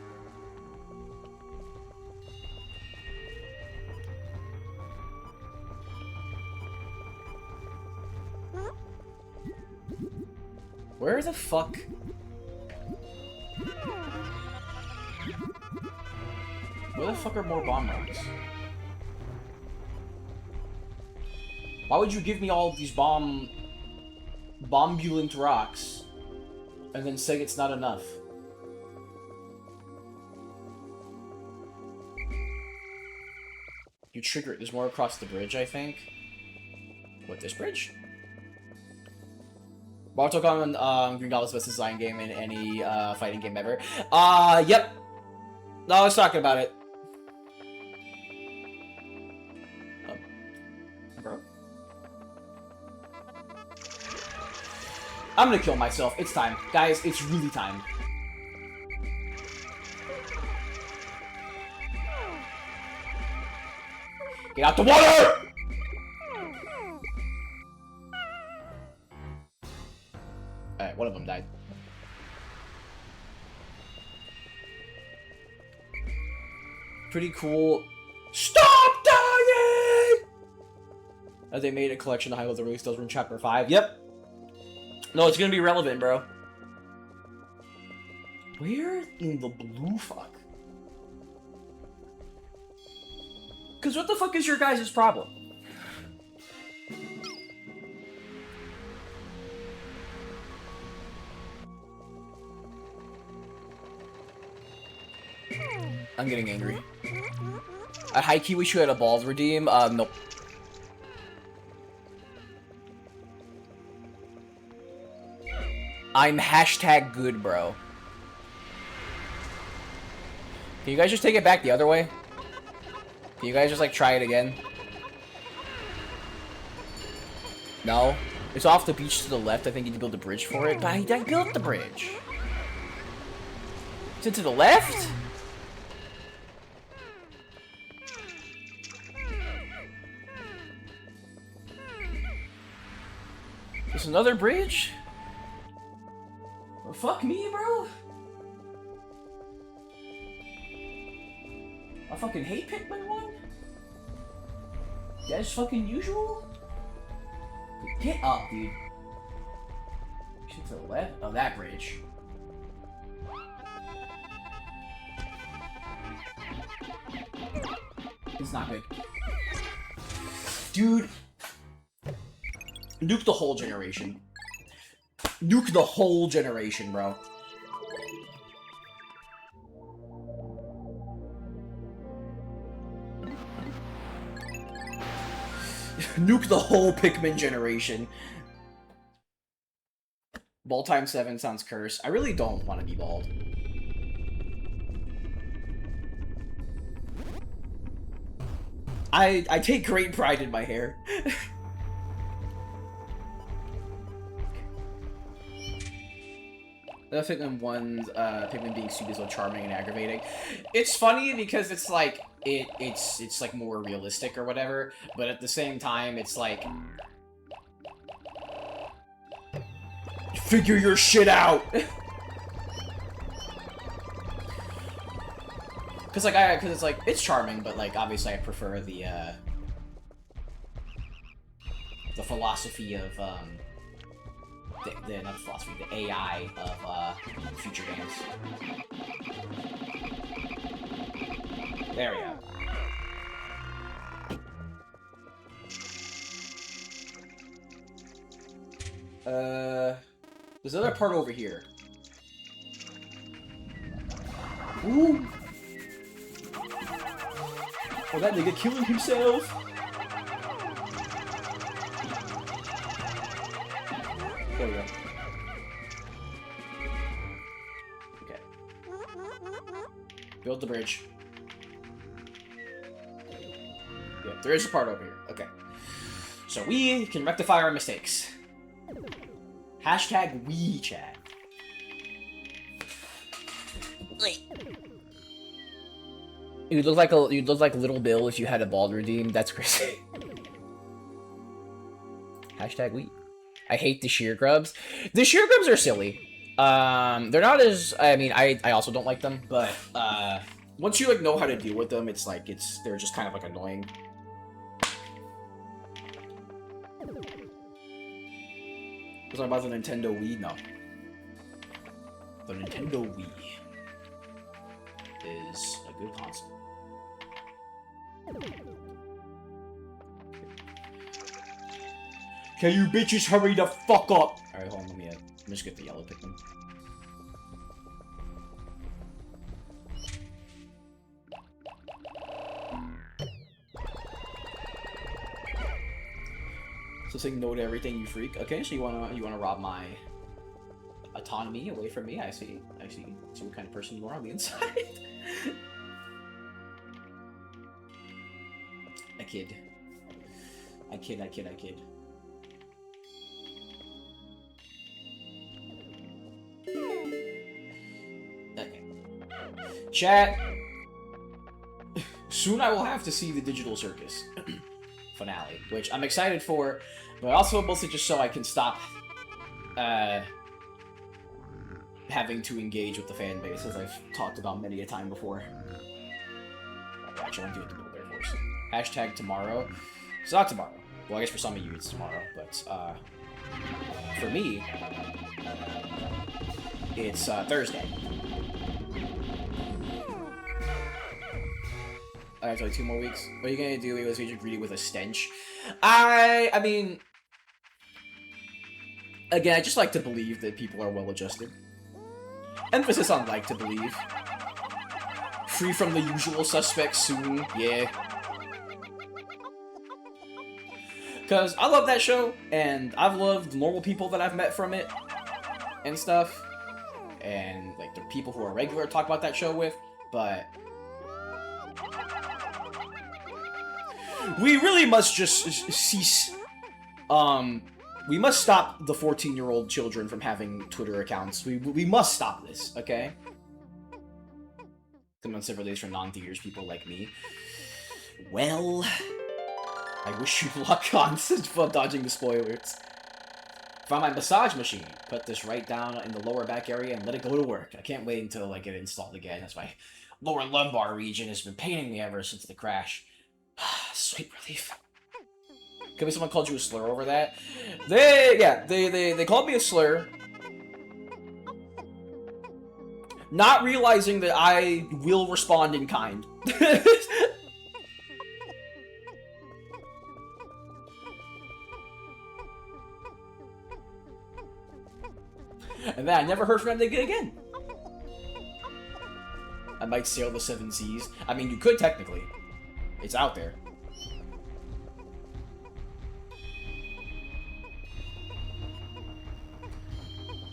Where the fuck? Where the fuck are more bomb rocks? Why would you give me all these bombulant rocks and then say it's not enough? You trigger it. There's more across the bridge, I think. What, this bridge? Mortal Kombat Green Goblin's best design game in any fighting game ever. Yep. No, I was talking about it. Bro. I'm gonna kill myself. It's time. Guys, it's really time. Get out the water! Alright, one of them died. Pretty cool. Stop dying! As they made a collection of high-level release those were in Chapter 5. Yep. No, it's gonna be relevant, bro. Where in the blue fuck? Because what the fuck is your guys' problem? I'm getting angry. I high-key wish you had a balls redeem. Nope. I'm hashtag good, bro. Can you guys just take it back the other way? Can you guys just, like, try it again? No? It's off the beach to the left. I think you need to build a bridge for it. But I built the bridge. Is it to the left? There's another bridge? Well, fuck me, bro. I fucking hate Pikmin 1. That's fucking usual. Get up, dude. Shit to the left? Oh, that bridge. It's not good. Dude. Nuke the whole generation. Nuke the whole generation, bro. Nuke the whole Pikmin generation. Bald time 7 sounds cursed. I really don't want to be bald. I take great pride in my hair. The Pikmin 1's Pikmin being super so charming and aggravating. It's funny because it's like it's like more realistic or whatever, but at the same time it's like figure your shit out. Cause it's like it's charming, but like obviously I prefer the philosophy of not the philosophy, the AI of future games. There we go. There's another part over here. Ooh! Oh, that nigga killing himself! There we go. Okay. Build the bridge. Yeah, there is a part over here. Okay. So we can rectify our mistakes. Hashtag WeChat. You'd look like Little Bill if you had a bald redeem. That's crazy. Hashtag wheat. I hate the sheer grubs. The sheer grubs are silly. They're not as... I mean, I also don't like them, but, once you, like, know how to deal with them, it's like, they're just kind of, like, annoying. Was I about the Nintendo Wii? No. The Nintendo Wii is a good console. Can you bitches hurry the fuck up? Alright, hold on, let me just get the yellow Pikmin. So saying no to everything, you freak. Okay, so you wanna rob my autonomy away from me? I see. See what kind of person you are on the inside. I kid. Okay. Chat. Soon I will have to see the Digital Circus finale, which I'm excited for, but also mostly just so I can stop having to engage with the fan base, as I've talked about many a time before. Actually, I want to do it the middle there first. Hashtag tomorrow. It's not tomorrow. Well, I guess for some of you it's tomorrow, but for me, it's Thursday. Alright, so 2 more weeks. What are you gonna do? Was you greeted with a stench? I mean, again, I just like to believe that people are well-adjusted. Emphasis on like to believe. Free from the usual suspects soon, yeah. Because I love that show, and I've loved normal people that I've met from it, and stuff. And, like, the people who are regular to talk about that show with, but we really must just cease, we must stop the 14-year-old children from having Twitter accounts. We must stop this, okay? Come on several days for non-theaters people like me. Well, I wish you luck on dodging the spoilers. Found my massage machine. Put this right down in the lower back area and let it go to work. I can't wait until I get it installed again. That's my lower lumbar region has been paining me ever since the crash. Sweet relief. Could be someone called you a slur over that. They called me a slur. Not realizing that I will respond in kind. And then I never heard from them again. I might sail the 7 seas. I mean, you could technically. It's out there.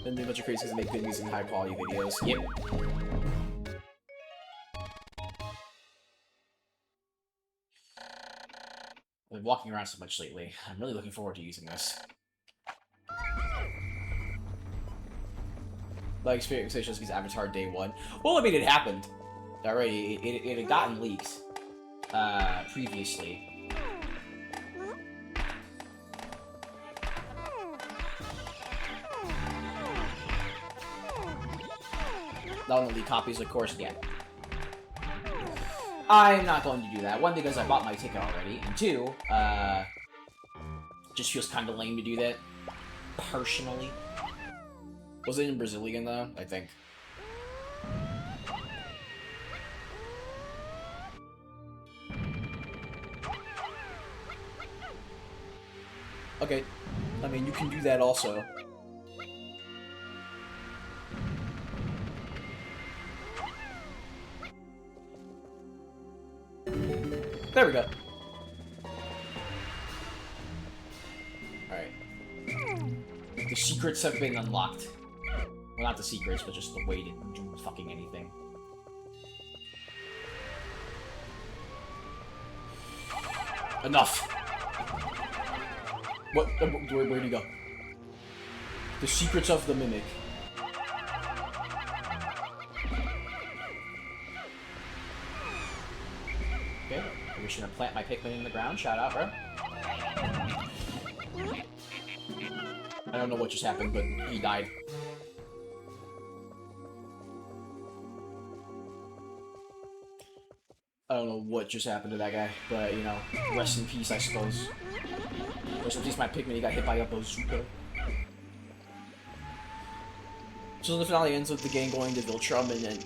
Then a bunch of crazies make good music and high quality videos. Yep. I've been walking around so much lately. I'm really looking forward to using this. My expectations because Avatar Day 1. Well, I mean, it happened already. It had gotten leaked previously. Not only copies, of course, yeah. I'm not going to do that. 1, because I bought my ticket already, and 2, just feels kind of lame to do that, personally. Was it in Brazilian, though? I think. Okay. I mean, you can do that also. There we go. Alright. The secrets have been unlocked. Well, not the secrets, but just the way to do fucking anything. Enough! What? Where'd he go? The secrets of the mimic. Okay, I'm just gonna plant my Pikmin in the ground. Shout out, bro. I don't know what just happened, but he died. I don't know what just happened to that guy, but, you know, rest in peace, I suppose. Rest in peace, my Pikmin, he got hit by a bazooka. So the finale ends with the gang going to Viltrum and then,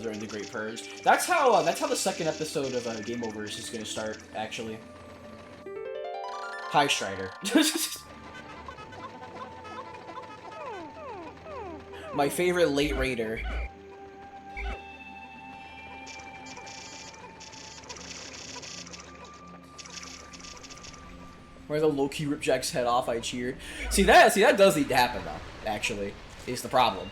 during the Great Purge. That's how the second episode of Game Overs is gonna start, actually. Hi, Strider. My favorite late raider. Where the low-key rip Jack's head off, I cheered. See that does need to happen though, actually, is the problem.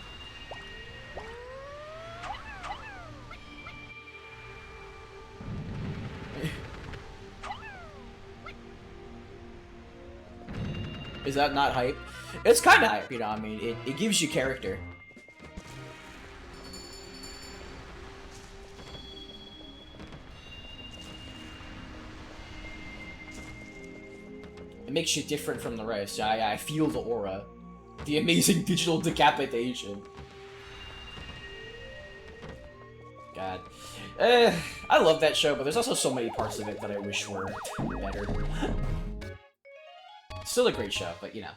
Is that not hype? It's kind of hype, you know, I mean, it gives you character. It makes you different from the rest. I feel the aura. The amazing digital decapitation. God. I love that show, but there's also so many parts of it that I wish were better. Still a great show, but you know.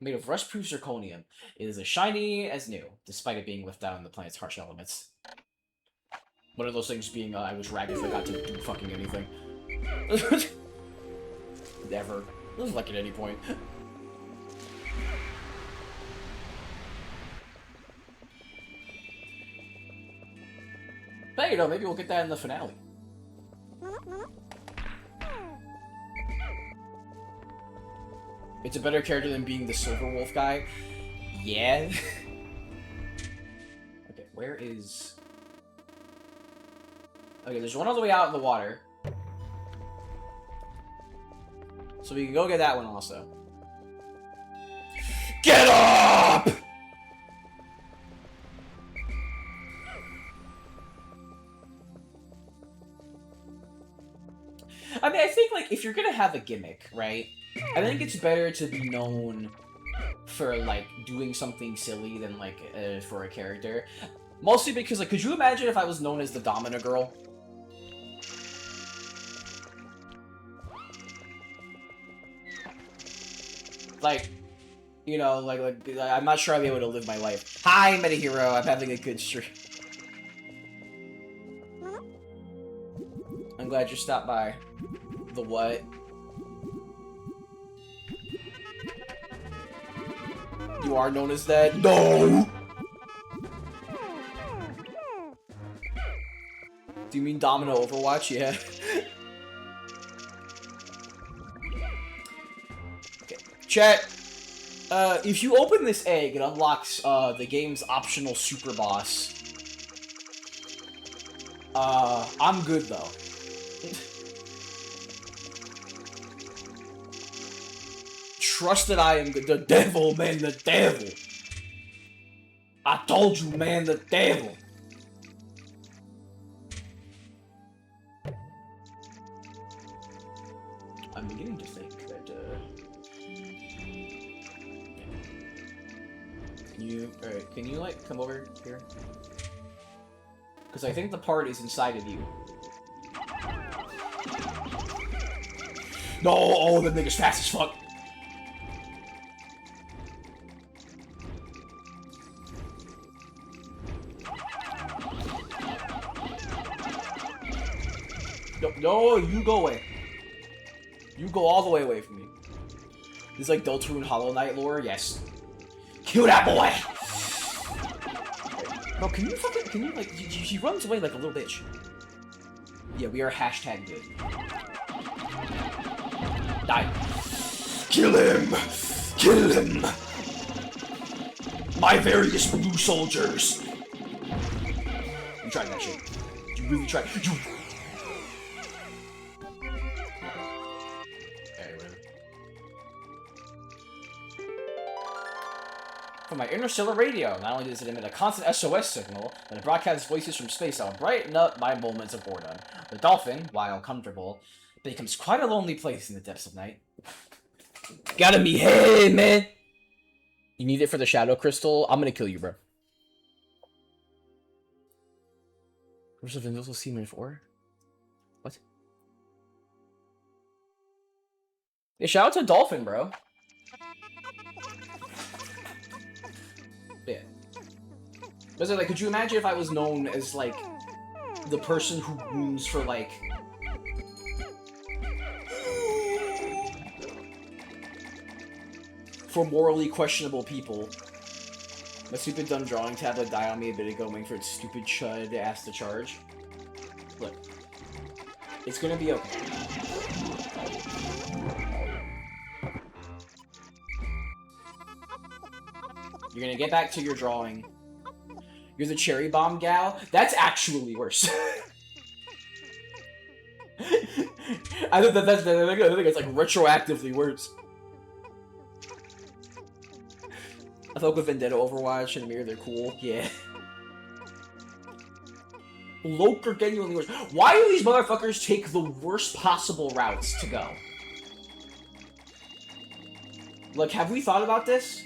Made of rust-proof zirconium, it is as shiny as new, despite it being left out in the planet's harsh elements. One of those things being, I was ragged if I got to do fucking anything. Never. Like at any point. But you know, maybe we'll get that in the finale. It's a better character than being the Silver Wolf guy. Yeah. Okay, where is... Okay, there's one all the way out in the water. So we can go get that one also. Get up! I mean, I think, like, if you're gonna have a gimmick, right? I think it's better to be known for, like, doing something silly than, like, for a character. Mostly because, like, could you imagine if I was known as the Domina Girl? Like, you know, like, I'm not sure I'll be able to live my life. Hi, Metahero, I'm having a good stream. I'm glad you stopped by. The what? You are known as that? No! Do you mean Domino Overwatch? Yeah. Okay. Chat. If you open this egg, it unlocks the game's optional super boss. I'm good though. Trust that I am good. The devil, man, the devil. I told you, man, the devil. I'm beginning to think that, Alright, can you, like, come over here? Because I think the part is inside of you. No! Oh, the nigga's fast as fuck! No, you go away. You go all the way away from me. This is like Deltarune Hollow Knight lore? Yes. Kill that boy! Bro, can you like, he runs away like a little bitch. Yeah, we are hashtag good. Die. Kill him! Kill him! My various blue soldiers! You tried that shit. You really tried. You... From my interstellar radio, not only does it emit a constant SOS signal, but it broadcasts voices from space that will brighten up my moments of boredom. The dolphin, while comfortable, becomes quite a lonely place in the depths of night. Gotta be, hey, man. You need it for the Shadow Crystal? I'm gonna kill you, bro. Where's the Invisible Seaman 4? What? Yeah, shout out to Dolphin, bro. Yeah. Was it like, could you imagine if I was known as, like, the person who rooms for, like... for morally questionable people? My stupid dumb drawing tablet died on me a bit ago, waiting for its stupid chud ass to charge. Look. It's gonna be okay. You're gonna get back to your drawing. You're the cherry bomb gal? That's actually worse. I think it's like retroactively worse. I thought with Vendetta, Overwatch, and Mirror, they're cool. Yeah. Loke are genuinely worse. Why do these motherfuckers take the worst possible routes to go? Like, have we thought about this?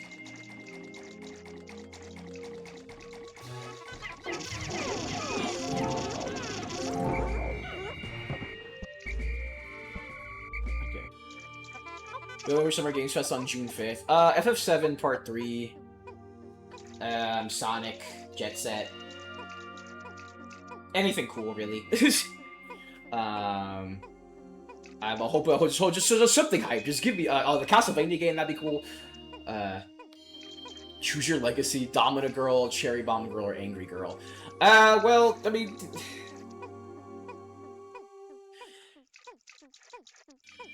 Go Summer Games Fest on June 5th. FF7 Part 3. Sonic, Jet Set. Anything cool, really. I'm hoping just something hype. Just give me the Castlevania game, that'd be cool. Choose Your Legacy, Domina Girl, Cherry Bomb Girl, or Angry Girl. Well, I mean,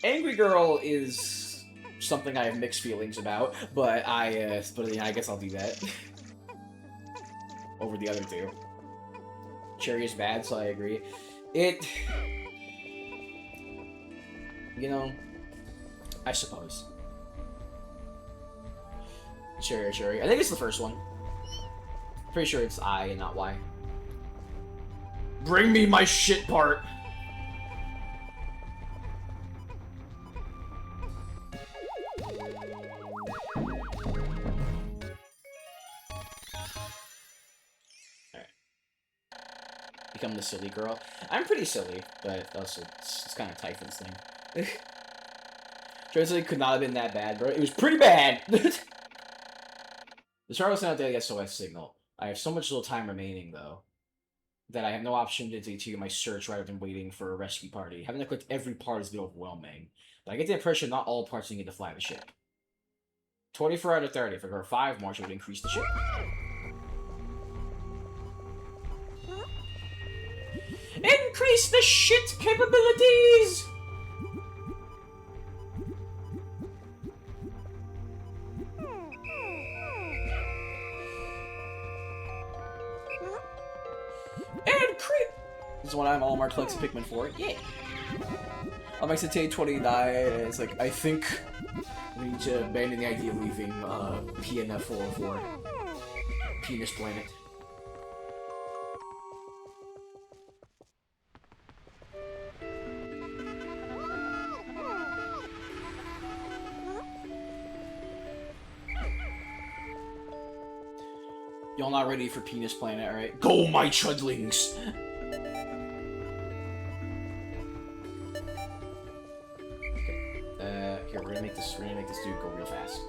Angry Girl is something I have mixed feelings about, but I guess I'll do that over the other two. Cherry is bad, so I agree. You know, I suppose. Cherry. I think it's the first one. Pretty sure it's I and not Y. Bring me my shit part. Become the silly girl. I'm pretty silly, but also it's kind of Typhon's thing. Translate could not have been that bad, bro. It was pretty bad. The Charles not dead SOS signal. I have so much little time remaining though that I have no option to do my search rather than waiting for a rescue party. Having to collect every part is a bit overwhelming, but I get the impression not all parts need to fly the ship. 24 out of 30. If I go 5 more, it would increase the ship. Increase the shit capabilities! This is what I'm all marked Flex Pikmin for. Yeah. I'll make it take 29, and it's like, I think we need to abandon the idea of leaving PNF 404. Penis Planet. Y'all not ready for Penis Planet, alright? Go, my chudlings! Okay. Here, we're gonna make this dude go real fast.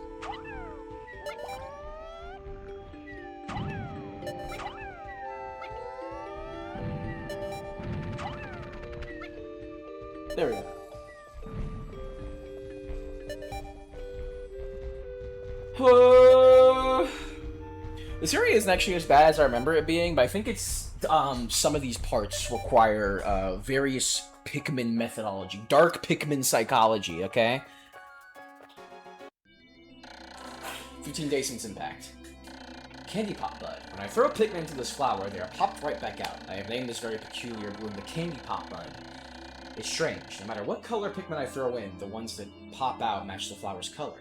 There we go. This area isn't actually as bad as I remember it being, but I think it's, some of these parts require, various Pikmin methodology. Dark Pikmin psychology, okay? 15 days since impact. Candy Pop Bud. When I throw a Pikmin into this flower, they are popped right back out. I have named this very peculiar bloom the Candy Pop Bud. It's strange. No matter what color Pikmin I throw in, the ones that pop out match the flower's color.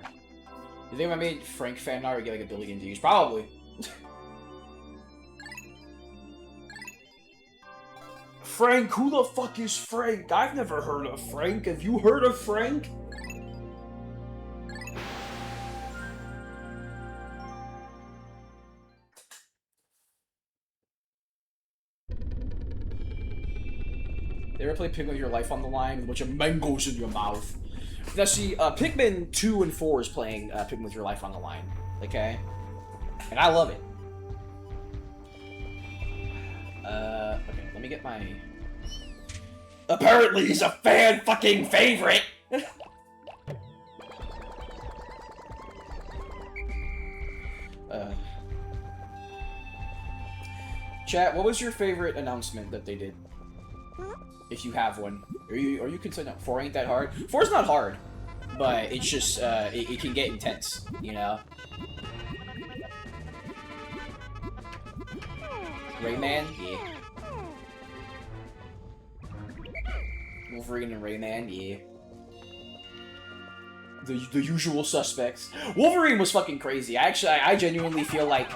You think if I made Frank fan art, I'd get like 1 billion views? Probably. Frank? Who the fuck is Frank? I've never heard of Frank. Have you heard of Frank? You ever play Pikmin with your life on the line with a bunch of mangoes in your mouth? Now see, Pikmin 2 and 4 is playing Pikmin with your life on the line, okay? And I love it. Okay, let me get my... Apparently he's a fan fucking favorite! Chat, what was your favorite announcement that they did? If you have one. Are you considering 4 ain't that hard? 4's not hard, but it's just it can get intense, you know? Rayman? Yeah. Wolverine and Rayman? Yeah. The usual suspects. Wolverine was fucking crazy. I genuinely feel like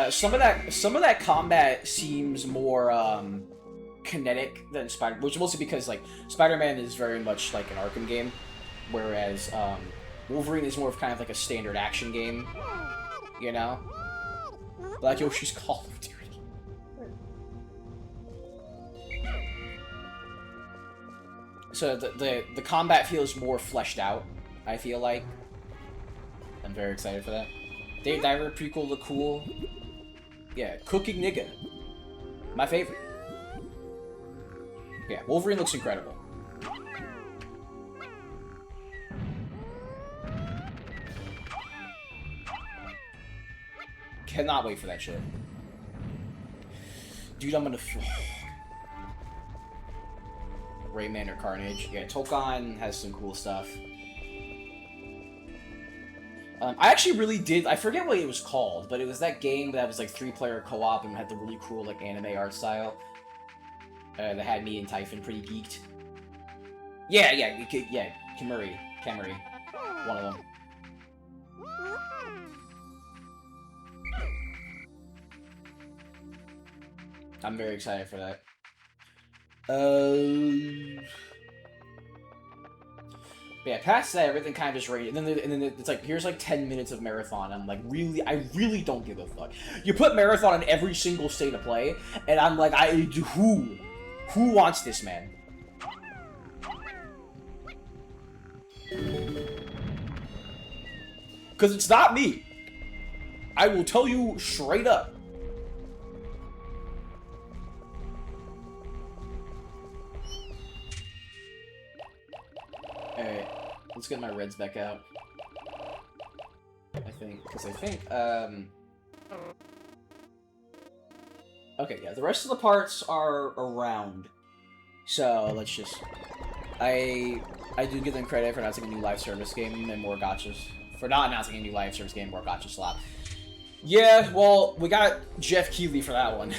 some of that combat seems more kinetic than Spider, which mostly because like Spider-Man is very much like an Arkham game, whereas Wolverine is more of kind of like a standard action game, you know? Like Yoshi's Call of Duty. So the combat feels more fleshed out, I feel like. I'm very excited for that. Dave Diver prequel look cool. Yeah, Cooking Nigga. My favorite. Yeah, Wolverine looks incredible. Cannot wait for that shit. Dude, I'm gonna... Rayman or Carnage. Yeah, Tokon has some cool stuff. I actually really did... I forget what it was called, but it was that game that was like 3-player co-op and had the really cool like anime art style. That had me and Typhon pretty geeked. Yeah, Kamuri. One of them. I'm very excited for that. Yeah, past that, everything kind of just rated. And then it's like, here's like 10 minutes of marathon. I'm like, really? I really don't give a fuck. You put marathon in every single state of play, and I'm like, who wants this, man? Because it's not me. I will tell you straight up. Alright, let's get my reds back out. I think, okay, yeah, the rest of the parts are around. So, let's just... I do give them credit for announcing a new live service game and more gachas. For not announcing a new live service game and more gacha slot. Yeah, well, we got Jeff Keighley for that one.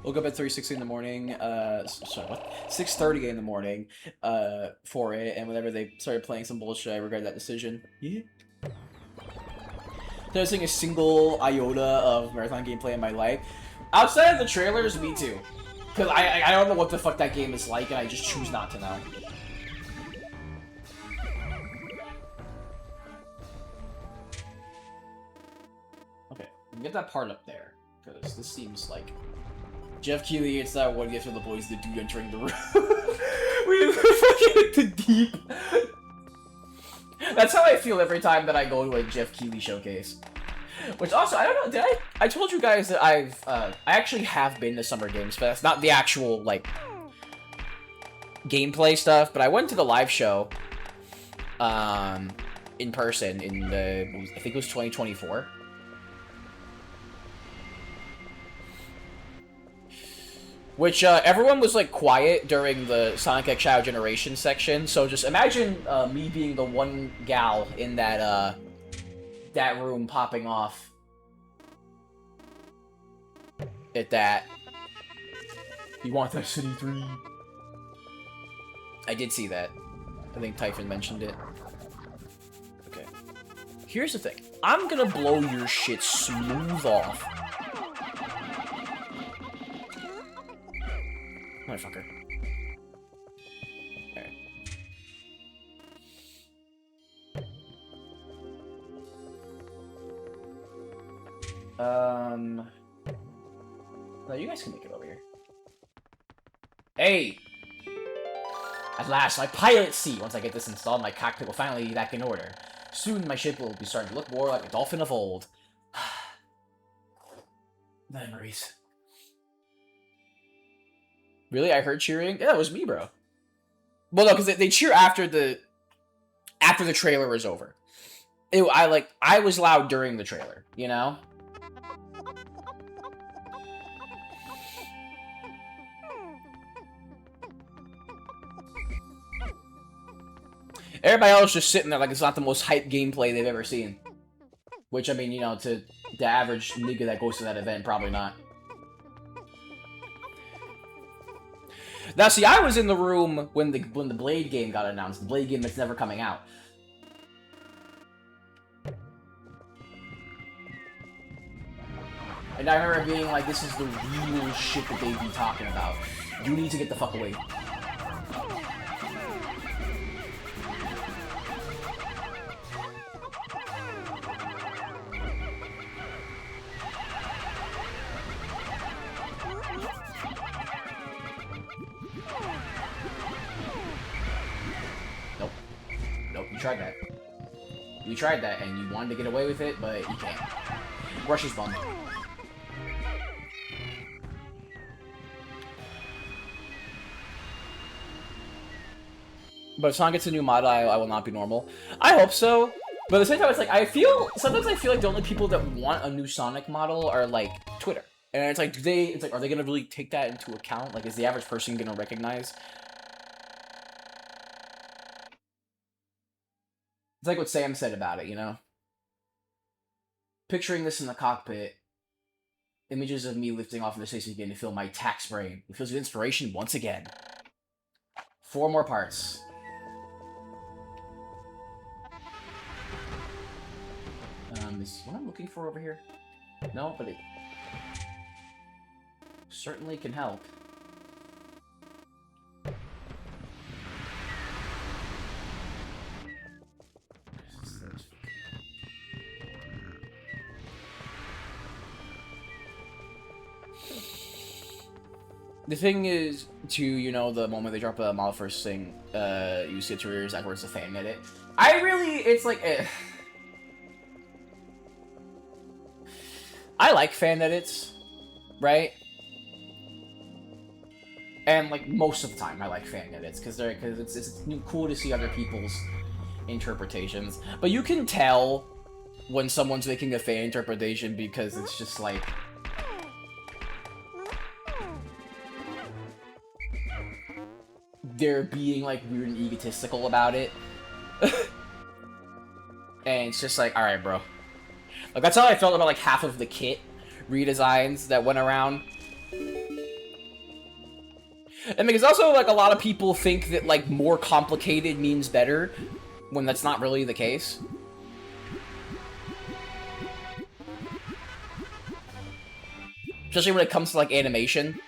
Woke up at 3:60 in the morning, sorry, what? 6:30 in the morning, for it, and whenever they started playing some bullshit, I regret that decision. Yeah. Never seen a single iota of marathon gameplay in my life. Outside of the trailers, me too. Because I don't know what the fuck that game is like, and I just choose not to know. Okay, get that part up there, because this seems like... Jeff Keighley, it's that one gift for the boys, the dude entering the room. We're fucking into deep. That's how I feel every time that I go to a Jeff Keighley showcase. Which also, I don't know, I told you guys that I actually have been to Summer Games Fest. Not the actual, like, gameplay stuff, but I went to the live show, in person in the, I think it was 2024. Which, everyone was, like, quiet during the Sonic X Shadow Generation section, so just imagine, me being the one gal in that, that room popping off at that. You want that City 3? I did see that. I think Typhon mentioned it. Okay. Here's the thing. I'm gonna blow your shit smooth off. Motherfucker. Alright. No, you guys can make it over here. Hey! At last, my pilot seat! Once I get this installed, my cockpit will finally be back in order. Soon, my ship will be starting to look more like a dolphin of old. Memories. Really? I heard cheering? Yeah, it was me, bro. Well, no, because they cheer after the trailer is over. I was loud during the trailer, you know? Everybody else just sitting there like it's not the most hype gameplay they've ever seen. Which, I mean, you know, to the average nigga that goes to that event, probably not. Now, see, I was in the room when the Blade game got announced. The Blade game that's never coming out. And I remember being like, this is the real shit that they'd be talking about. You need to get the fuck away. Nope. Nope, you tried that. You tried that, and you wanted to get away with it, but you can't. Russia's bum. But if Sonic gets a new mod, I will not be normal. I hope so. But at the same time, it's like, sometimes I feel like the only people that want a new Sonic model are, like, Twitter. And it's like, are they gonna really take that into account? Like, is the average person gonna recognize? It's like what Sam said about it, you know? Picturing this in the cockpit, images of me lifting off into space begin to fill my tax brain. It feels with inspiration once again. 4 more parts. Is what I'm looking for over here? No, but it certainly can help. The thing is, you know, the moment they drop a model first thing, you see it to rears backwards to fan edit. It's like, I like fan edits, right? And like most of the time, I like fan edits because it's cool to see other people's interpretations. But you can tell when someone's making a fan interpretation because it's just like they're being like weird and egotistical about it. And it's just like, all right, bro. Like, that's how I felt about, like, half of the kit redesigns that went around. And because also, like, a lot of people think that, like, more complicated means better, when that's not really the case. Especially when it comes to, like, animation.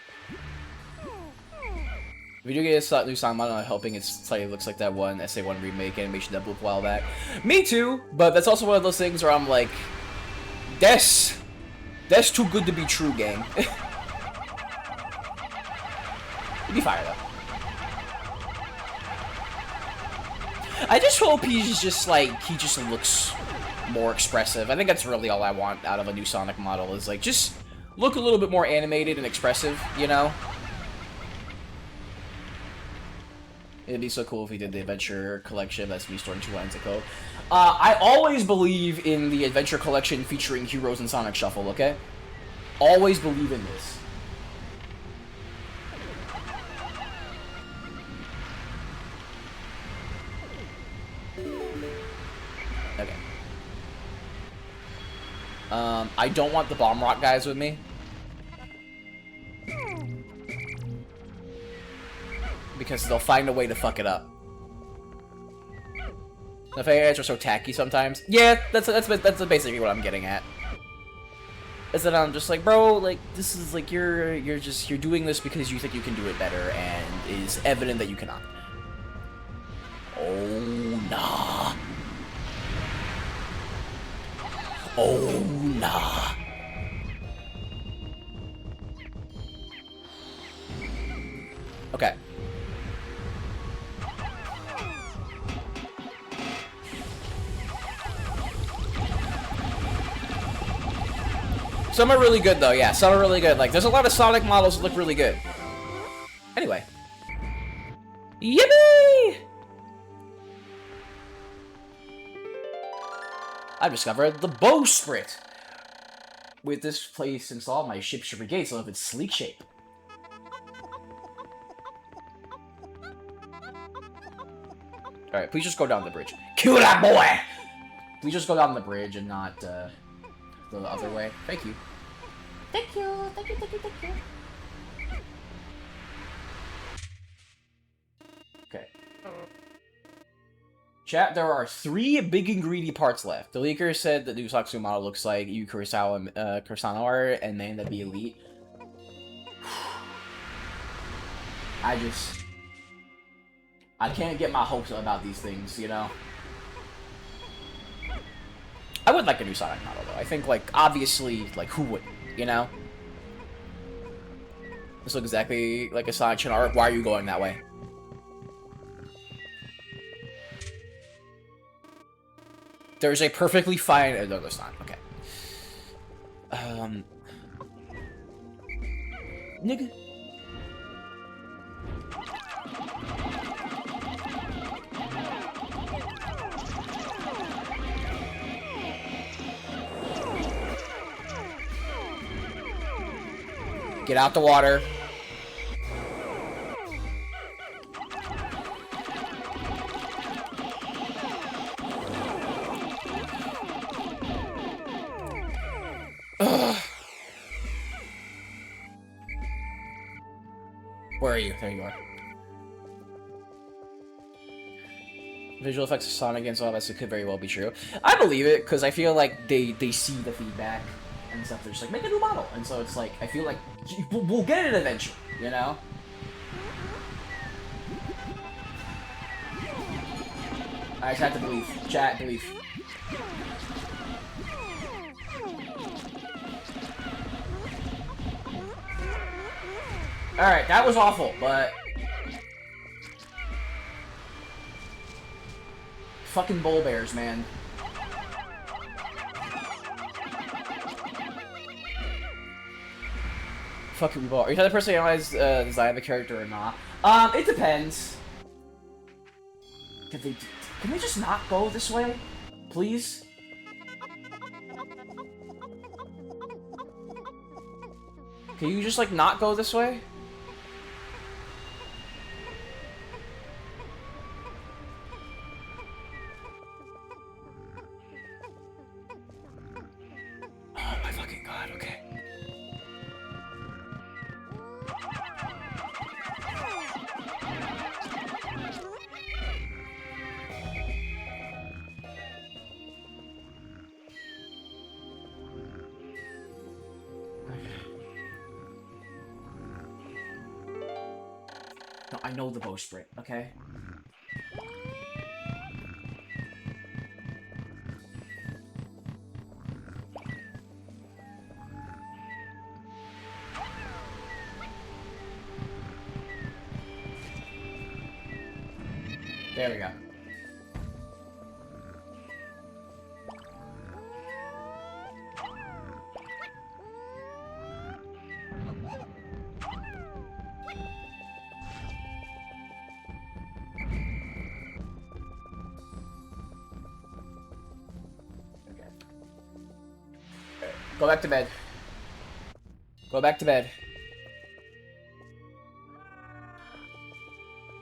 If you do get a new song model, I'm hoping it slightly looks like that one SA1 remake animation that blew up a while back. Me too, but that's also one of those things where I'm like, that's too good to be true, gang. It'd be fire, though. I just hope he's just, like, he just looks more expressive. I think that's really all I want out of a new Sonic model, is, like, just look a little bit more animated and expressive, you know? It'd be so cool if he did the Adventure Collection that's me storing 2 lines of code. I always believe in the Adventure Collection featuring Heroes and Sonic Shuffle, okay? Always believe in this. Okay. I don't want the Bomb Rock guys with me. Because they'll find a way to fuck it up. The fairies are so tacky sometimes. Yeah, that's basically what I'm getting at. Is that I'm just like, bro, like, this is like, you're doing this because you think you can do it better, and it is evident that you cannot. Oh, nah. Oh, nah. Some are really good, though. Yeah, some are really good. Like, there's a lot of Sonic models that look really good. Anyway. Yippee! I've discovered the bowsprit. With this place installed, my ship should regain some of its sleek shape. Alright, please just go down the bridge. Kill that boy! Please just go down the bridge and not, the other way. Thank you. Thank you, thank you, thank you, thank you. Okay. Chat, there are 3 big and greedy parts left. The leaker said the new Saxu model looks like Yu Kurosawa, Kurosawa art, and may end up be elite. I can't get my hopes up about these things, you know? I would like a new Sonic model, though. I think, like, obviously, like, who wouldn't, you know? This looks exactly like a Sonic Chin art. Why are you going that way? There's a perfectly fine... no, there's not. Okay. Nigga. Get out the water. Ugh. Where are you? There you are. Visual effects of Sonic against all this, it could very well be true. I believe it, because I feel like they see the feedback and stuff. They're just like, make a new model. And so it's like, I feel like we'll get it eventually, you know? I just have to believe. Chat, believe. Alright, that was awful, but... Fucking bull bears, man. Fucking ball. Are you trying to personalize the design of a character or not? It depends. Can they just not go this way? Please? Can you just, like, not go this way? Oh my fucking god, okay. No, I know the bowsprit, okay? There we go. Go back to bed. Go back to bed.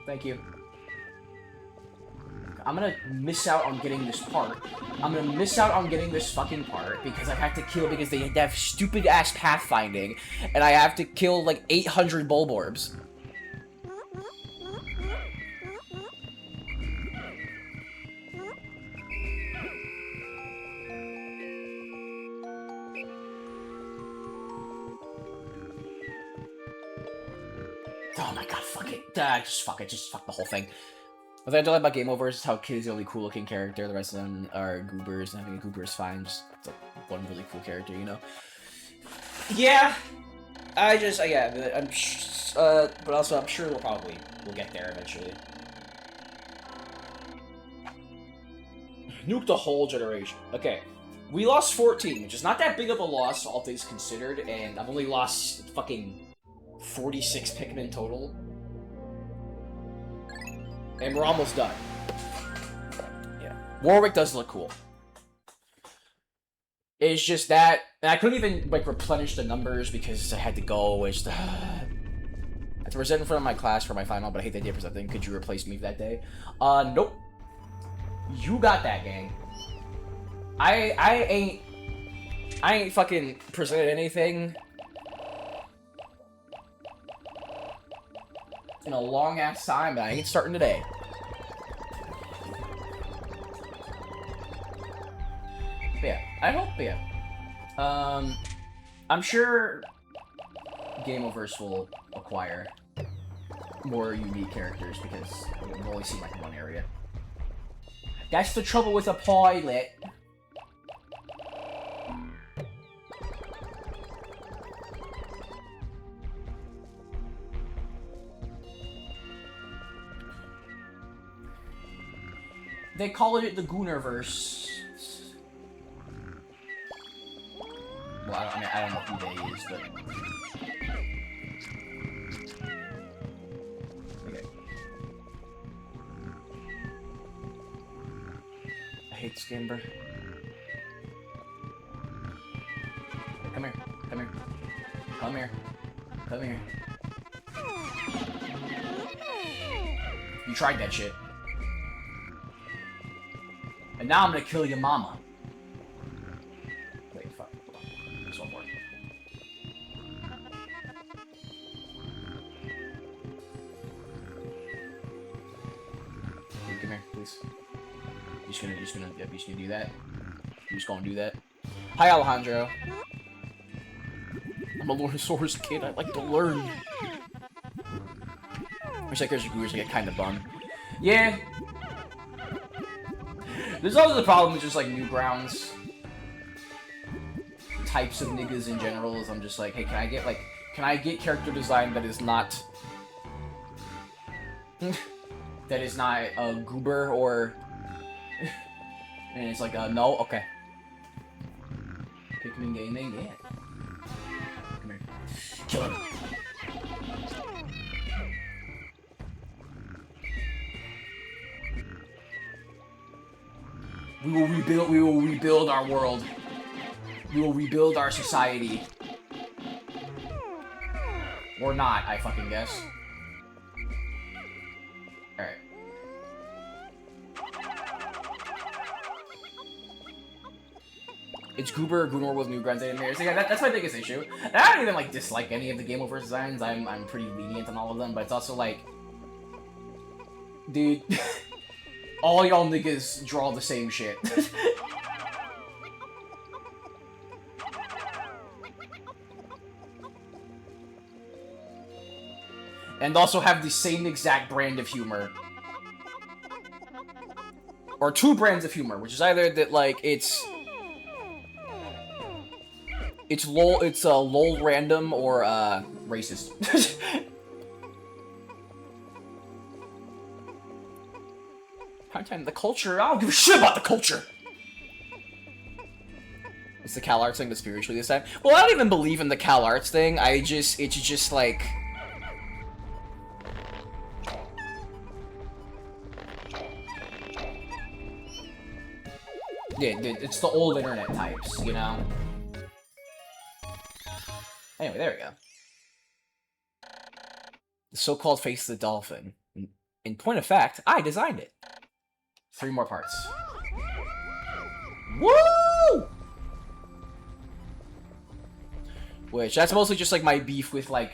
Thank you. I'm gonna miss out on getting this part. I'm gonna miss out on getting this fucking part because I have to kill because they have stupid ass pathfinding and I have to kill like 800 Bulborbs. Oh my god, fuck it. Just fuck it. Just fuck the whole thing. What I don't like about Game Over is how Kid is the only cool looking character. The rest of them are goobers, and I think a goober is fine. Just like one really cool character, you know? Yeah. Yeah, but also I'm sure we'll get there eventually. Nuke the whole generation. Okay. We lost 14, which is not that big of a loss, all things considered, and I've only lost fucking 46 Pikmin total. And we're almost done. Yeah. Warwick does look cool. It's just that, and I couldn't even, like, replenish the numbers because I had to go, which, I had to present in front of my class for my final, but I hate that day for something. Could you replace me that day? Nope. You got that, gang. I ain't fucking presented anything in a long ass time, but I ain't starting today. But yeah, I hope, yeah. I'm sure Gameoverse will acquire more unique characters because we've only seen like one area. That's the trouble with a pilot. They call it the Goonerverse. Well, I don't know who they is, but... Okay. I hate this game, bro. Come here. Come here. Come here. Come here. You tried that shit. And now I'm gonna kill your mama. Wait, fuck. Hold on. There's one more. Hey, come here, please. You just gonna do that? You just gonna do that? Hi, Alejandro. I'm a Lordosaurus kid. I like to learn. Wish I could get kind of bummed. Yeah. There's also the problem with just like Newgrounds types of niggas in general. Is I'm just like, hey, can I get character design that is not that is not a goober or and it's like no, okay. Pikmin gaming, yeah. Come here, kill him. We will rebuild our world. We will rebuild our society. Or not, I fucking guess. Alright. It's Goober, Gunor with Newgrounds animators. Yeah, that's my biggest issue. And I don't even like dislike any of the Gameoverse designs. I'm pretty lenient on all of them, but it's also like, dude. All y'all niggas draw the same shit. And also have the same exact brand of humor. Or two brands of humor, which is either that, like, it's lol random or, racist. Time the culture. I don't give a shit about the culture. It's the Cal Arts thing, but spiritually this time. Well, I don't even believe in the Cal Arts thing. It's just like. Yeah, it's the old internet types, you know. Anyway, there we go. The so-called face of the dolphin. In point of fact, I designed it. 3 more parts. Woo! Which, that's mostly just, like, my beef with, like...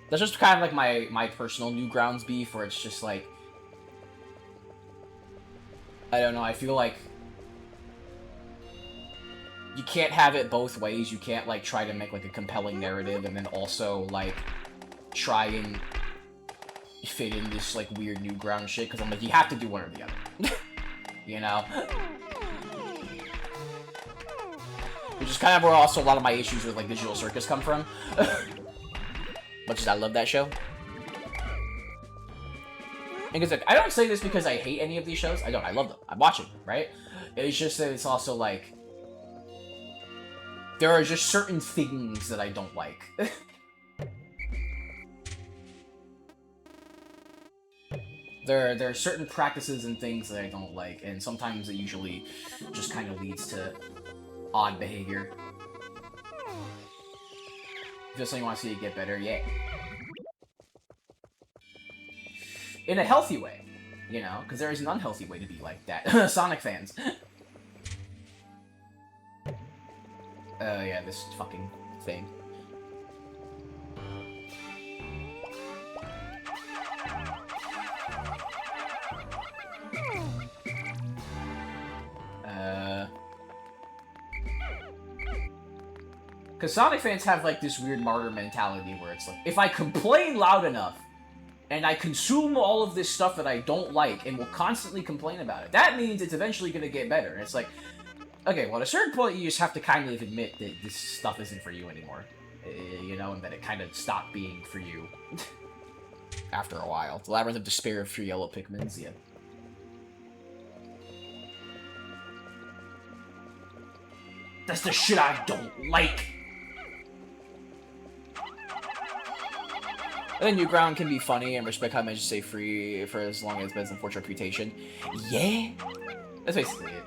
That's just kind of, like, my personal Newgrounds beef, where it's just, like... I don't know, I feel like... You can't have it both ways. You can't, like, try to make, like, a compelling narrative, and then also, like, try and fit in this, like, weird Newgrounds shit, because I'm like, you have to do one or the other. You know? Which is kind of where also a lot of my issues with, like, Digital Circus come from. Much as I love that show. And because I don't say this because I hate any of these shows. I don't. I love them. I'm watching them, right? It's just that it's also like there are just certain things that I don't like. There are certain practices and things that I don't like, and sometimes it usually just kind of leads to odd behavior. Just so you want to see it get better, yeah. In a healthy way, you know, because there is an unhealthy way to be like that. Sonic fans. Yeah, this fucking thing. Because Sonic fans have, like, this weird martyr mentality where it's like, if I complain loud enough, and I consume all of this stuff that I don't like, and will constantly complain about it, that means it's eventually gonna get better. And it's like, okay, well, at a certain point, you just have to kind of admit that this stuff isn't for you anymore. You know, and that it kind of stopped being for you. After a while. The Labyrinth of Despair of 3 Yellow Pikmins, yeah. That's the shit I don't like! And then Newground can be funny and respect how much stay free for as long as Ben's unfortunate reputation. Yeah? That's basically it.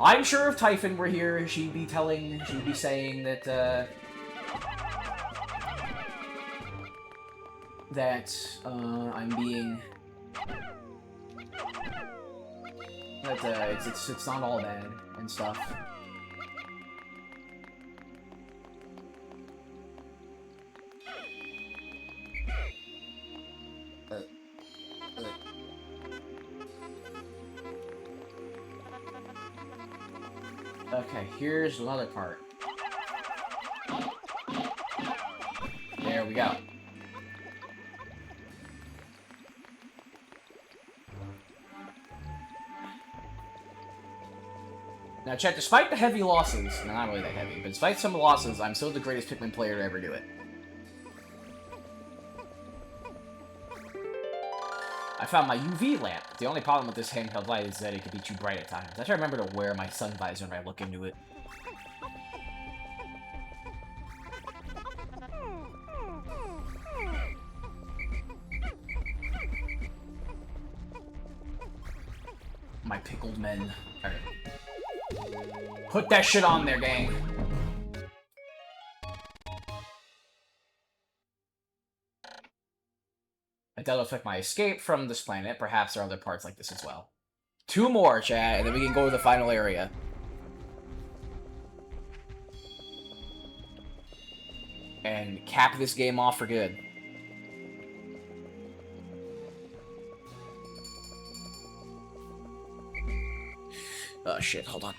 I'm sure if Typhon were here, she'd be saying that, I'm being... That, it's not all bad and stuff. Okay, here's another part. There we go. Now check, despite the heavy losses, not really that heavy, but despite some losses, I'm still the greatest Pikmin player to ever do it. I found my UV lamp. The only problem with this handheld light is that it can be too bright at times. I try to remember to wear my sun visor when I look into it. My pickled men. Alright. Put that shit on there, gang. That'll affect my escape from this planet. Perhaps there are other parts like this as well. 2 more, chat, and then we can go to the final area. And cap this game off for good. Oh shit, hold on.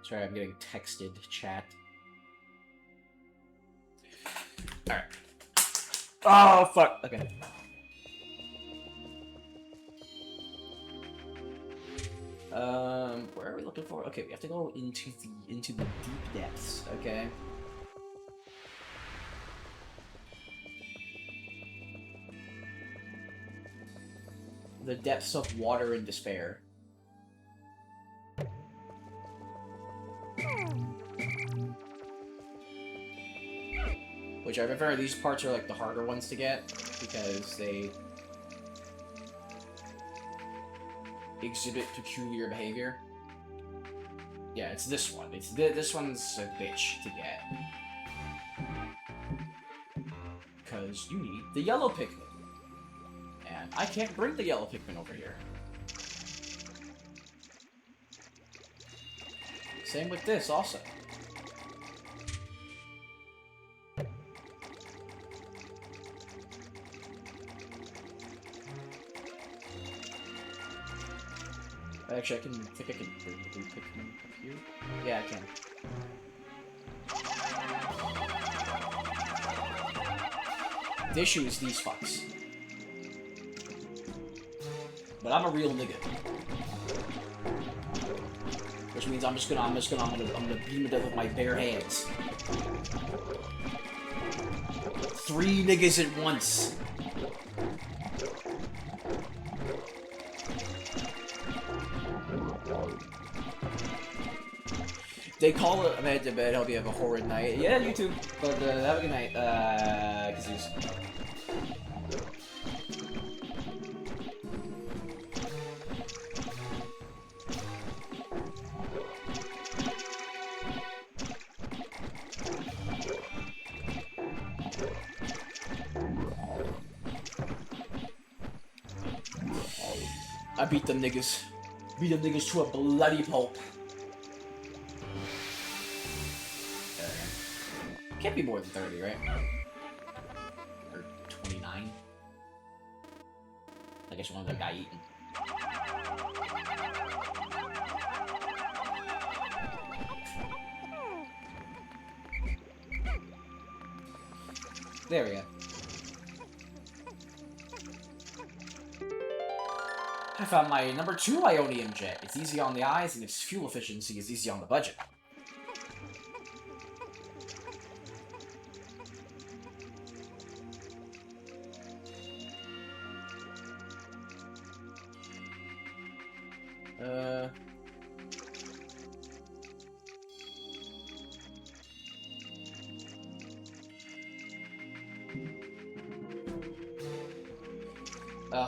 Sorry, I'm getting texted, chat. Alright. Oh, fuck. Okay. Where are we looking for? Okay, we have to go into the deep depths, okay? The depths of water and despair. Which I remember these parts are like the harder ones to get because they exhibit peculiar behavior. Yeah, it's this one. This one's a bitch to get. Because you need the yellow Pikmin. And I can't bring the yellow Pikmin over here. Same with this also. Actually, I think I can bring the blue Pikmin up here. Yeah, I can. The issue is these fucks. But I'm a real nigga. which means I'm gonna beam it up with my bare hands. 3 niggas at once. They call it. I'm headed to bed. Hope you have a horrid night. Yeah, you too. But have a good night. Kazoos. I beat them niggas. Beat them niggas to a bloody pulp. Can't be more than 30, right? Or 29? I guess one of the guy eating. There we go. I found my number 2 Ionium jet. It's easy on the eyes, and its fuel efficiency is easy on the budget.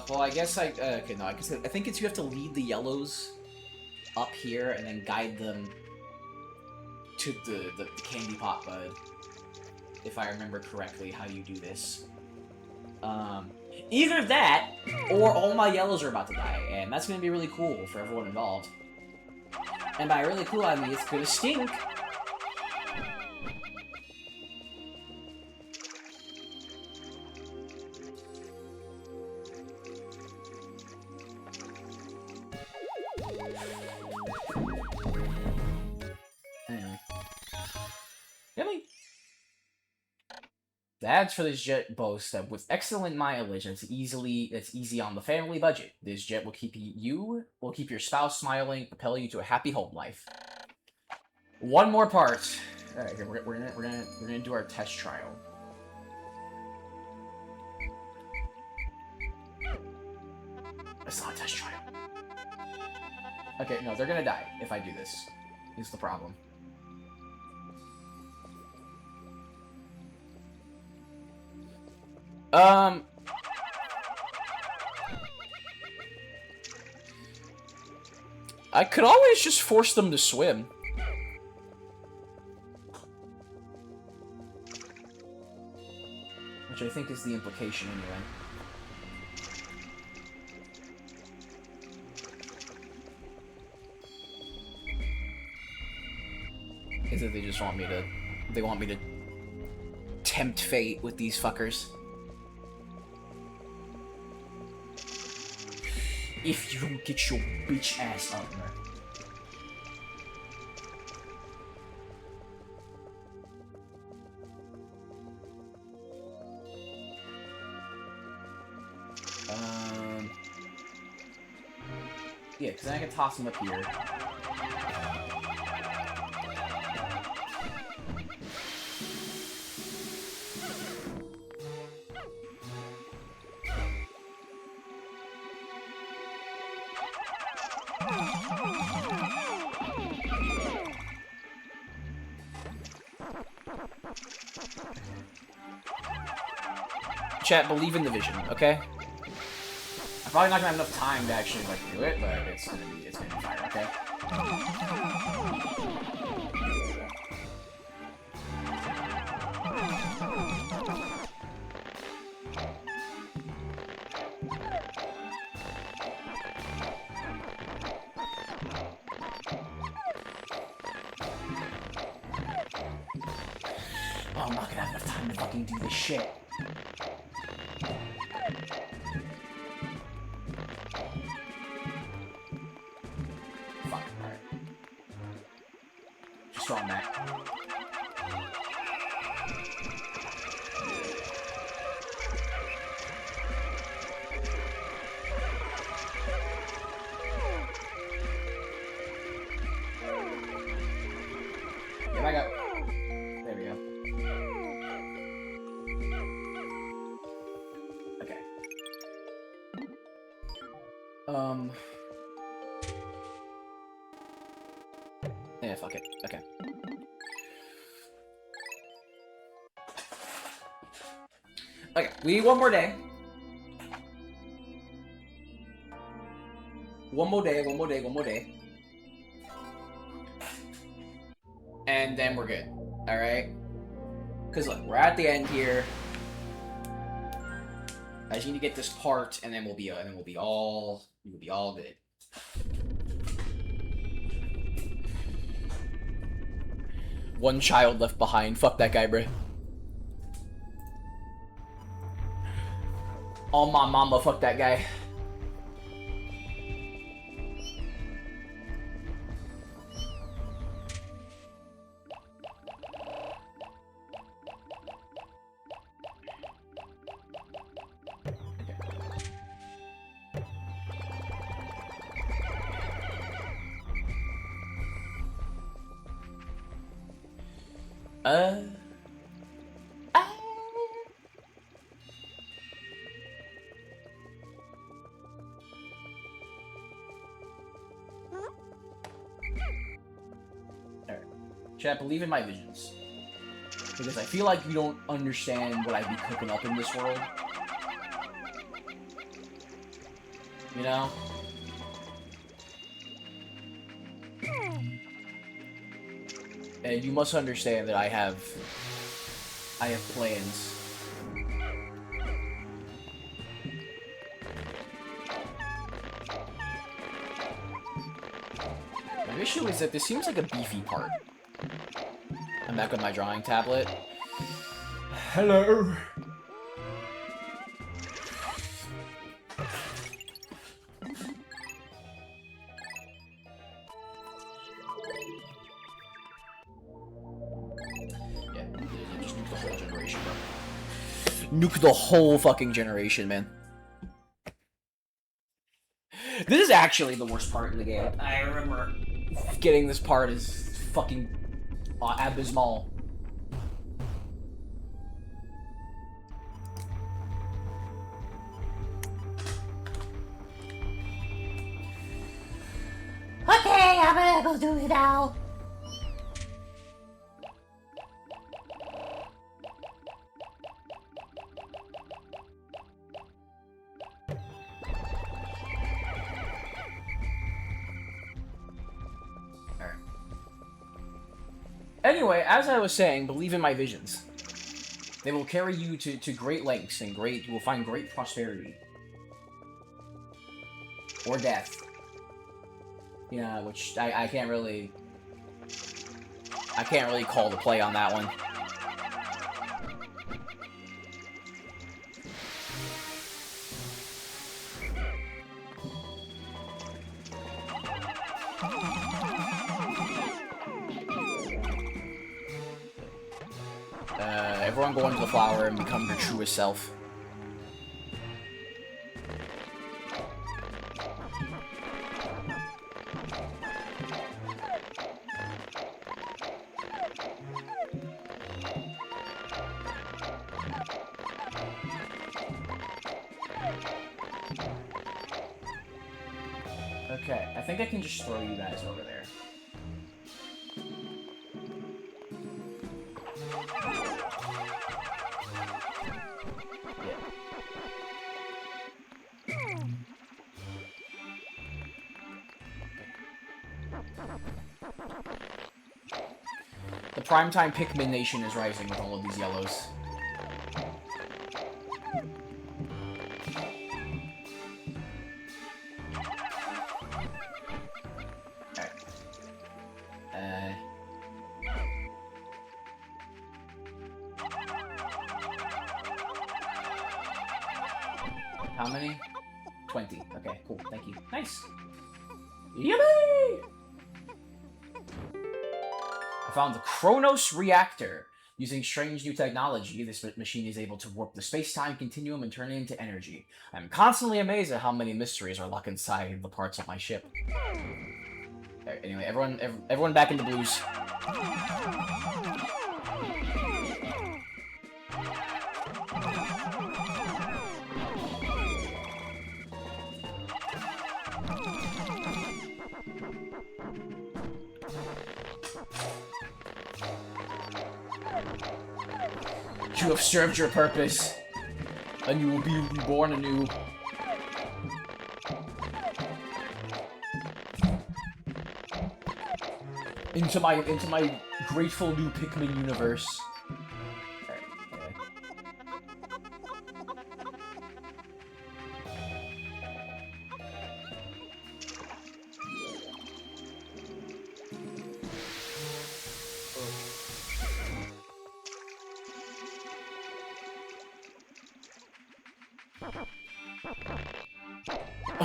Well, I guess okay, no, I think it's you have to lead the yellows up here and then guide them to the candy pot bud. If I remember correctly how you do this. Either that, or all my yellows are about to die, and that's gonna be really cool for everyone involved. And by really cool, I mean it's gonna stink. Anyway. Really? The ads for this jet boast that with excellent mileage, that's easy on the family budget. This jet will keep your spouse smiling, propel you to a happy home life. One more part. All right, here, we're gonna do our test trial. It's not a test trial. Okay, no, they're gonna die if I do this. Is the problem. I could always just force them to swim. Which I think is the implication anyway. Is that they just want me to... They want me to tempt fate with these fuckers. If you don't get your bitch ass up, man. Yeah, because then I can toss him up here. Chat, believe in the vision, okay? I'm probably not gonna have enough time to actually like do it, but it's gonna be fire, okay? Oh, I'm not gonna have enough time to fucking do this shit. On that. Get back up. There we go. Okay. Yeah, fuck it. Okay. Okay, we need one more day. One more day. And then we're good. Alright? Because look, we're at the end here. I just need to get this part, and then we'll be all good. One child left behind. Fuck that guy, bruh. Oh my mama, fuck that guy. Chat, believe in my visions. Because I feel like you don't understand what I'd be cooking up in this world. You know? And you must understand that I have plans. My issue is that this seems like a beefy part. I'm back with my drawing tablet. Hello. Yeah, just nuke the whole generation, bro. Nuke the whole fucking generation, man. This is actually the worst part in the game. I remember getting this part is fucking abysmal. Okay, I'm gonna go do it now. Anyway, as I was saying, believe in my visions. They will carry you to great lengths and you will find great prosperity. Or death. Yeah, which I can't really call the play on that one. Everyone go into the flower and become your truest self. Okay, I think I can just throw you guys over there. The primetime Pikmin nation is rising with all of these yellows. How many? 20. Okay, cool. Thank you. Nice. Yippee! I found the Chronos Reactor. Using strange new technology, this machine is able to warp the space-time continuum and turn it into energy. I'm constantly amazed at how many mysteries are locked inside the parts of my ship. Anyway, everyone back into blues. You have served your purpose, and you will be reborn anew. Into my grateful new Pikmin universe.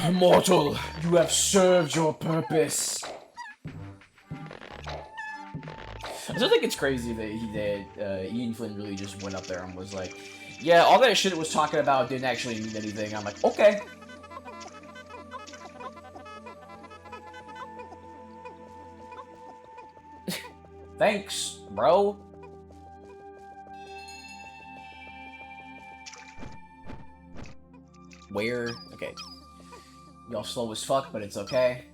Immortal, you have served your purpose. I still think it's crazy that Ian Flynn really just went up there and was like, yeah, all that shit it was talking about didn't actually mean anything. I'm like, okay. Thanks, bro. Where? Okay. Y'all slow as fuck, but it's okay.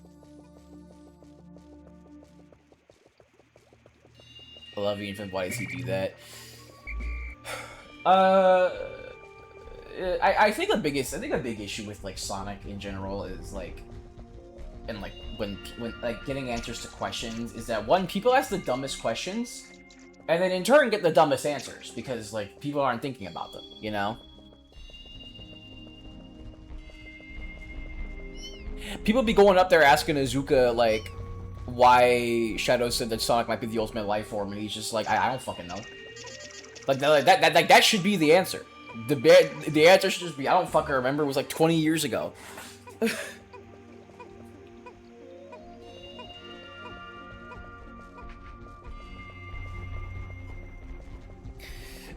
I love Ian Flynn. Why does he do that? I think a big issue with like Sonic in general is like, and like when like getting answers to questions is that one, people ask the dumbest questions, and then in turn get the dumbest answers because like people aren't thinking about them, you know? People be going up there asking Azuka, like, why Shadow said that Sonic might be the ultimate life form, and he's just like, I don't fucking know. Like, that should be the answer. The answer should just be, I don't fucking remember, it was like 20 years ago.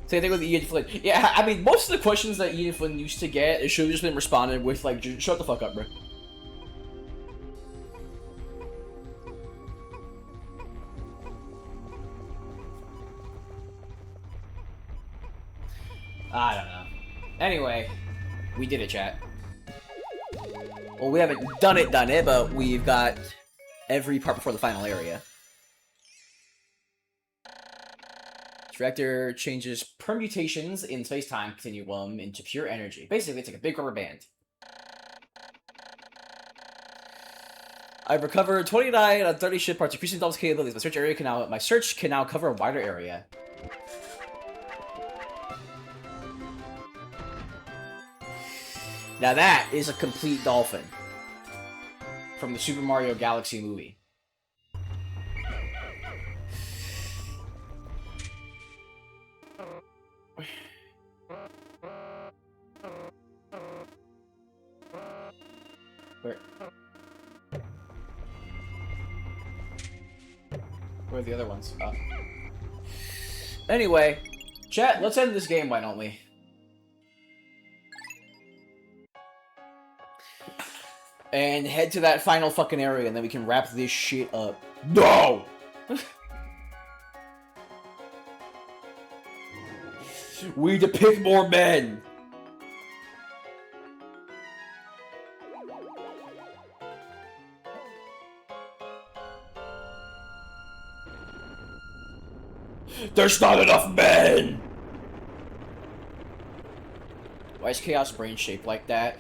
Same thing with Ian Flynn. Yeah, I mean, most of the questions that Ian Flynn used to get, it should have just been responded with, like, shut the fuck up, bro. I don't know. Anyway, we did it, chat. Well, we haven't done it, but we've got every part before the final area. Director changes permutations in space-time continuum into pure energy. Basically, it's like a big rubber band. I've recovered 29 out of 30 ship parts, increasing Dom's capabilities. My search can now cover a wider area. Now that is a complete dolphin from the Super Mario Galaxy movie. Where are the other ones? Oh. Anyway, chat, let's end this game, why don't we? And head to that final fucking area, and then we can wrap this shit up. No! We need to pick more men! There's not enough men! Why is Chaos Brain shaped like that?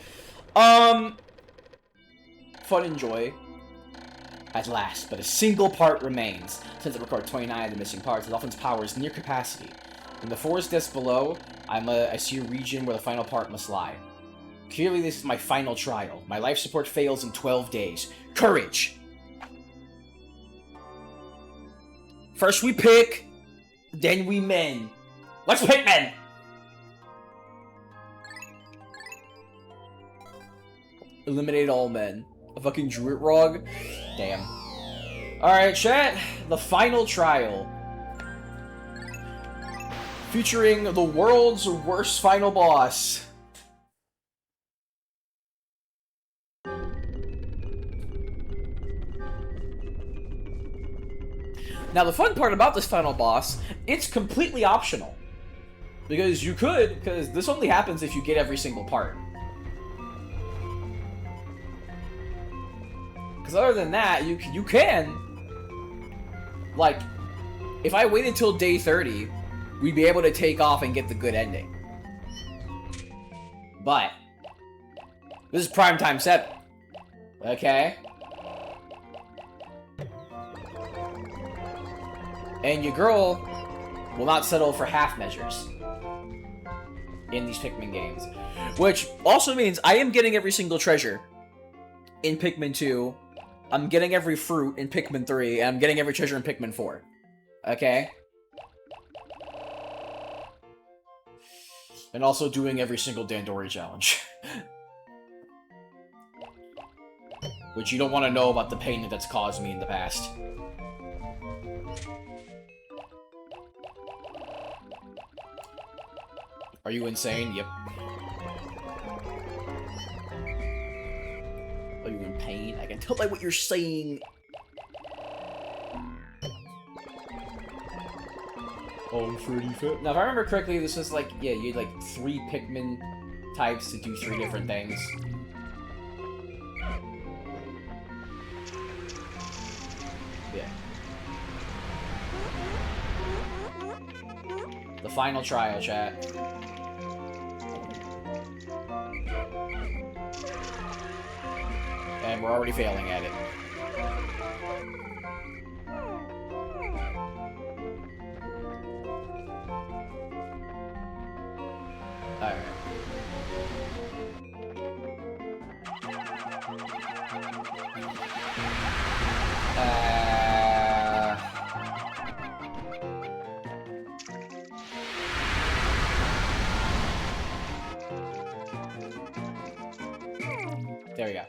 Fun and joy. At last, but a single part remains. Since I recorded 29 of the missing parts, the Dolphin's power is near capacity. In the forest depths below, I see a region where the final part must lie. Clearly, this is my final trial. My life support fails in 12 days. Courage! First we pick, then we men. Let's pick men! Eliminate all men. A fucking Druid Rog? Damn. Alright, chat. The final trial. Featuring the world's worst final boss. Now, the fun part about this final boss, it's completely optional. Because because this only happens if you get every single part. Because other than that, you can... Like, if I waited till day 30, we'd be able to take off and get the good ending. But, this is primetime 7. Okay? And your girl will not settle for half measures in these Pikmin games. Which also means I am getting every single treasure in Pikmin 2. I'm getting every fruit in Pikmin 3. And I'm getting every treasure in Pikmin 4. Okay? And also doing every single Dandori challenge. Which you don't want to know about the pain that's caused me in the past. Are you insane? Yep. Are you in pain? I can tell by what you're saying. Oh, I'm pretty fit. Now, if I remember correctly, this was like, yeah, you had like 3 Pikmin types to do 3 different things. Yeah. The final trial, chat. And we're already failing at it. Alright. There we go.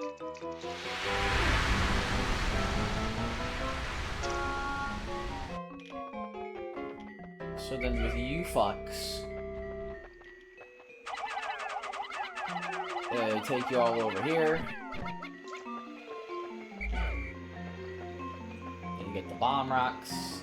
So then with you fucks, take you all over here. And you get the bomb rocks.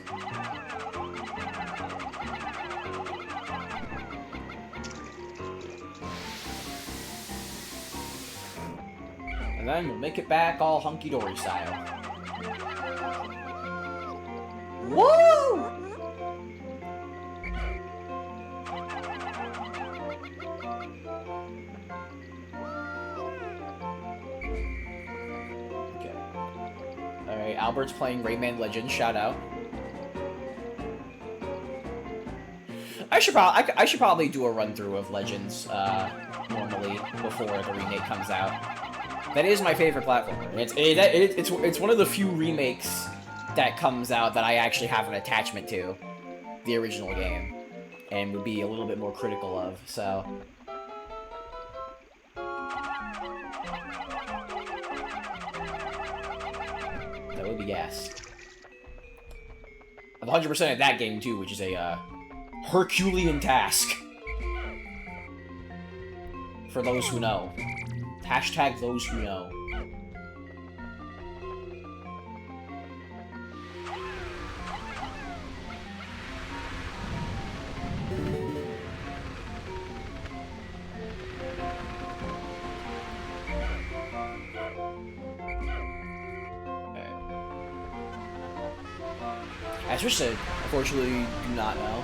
And then we'll make it back all hunky-dory style. Woo! Albert's playing Rayman Legends. Shout out. I should probably do a run through of Legends normally before the remake comes out. That is my favorite platformer. It's one of the few remakes that comes out that I actually have an attachment to the original game and would be a little bit more critical of. So. That would be gas. I'm 100% at that game too, which is a Herculean task. For those who know. Hashtag those who know. As Trisha, unfortunately, do not know.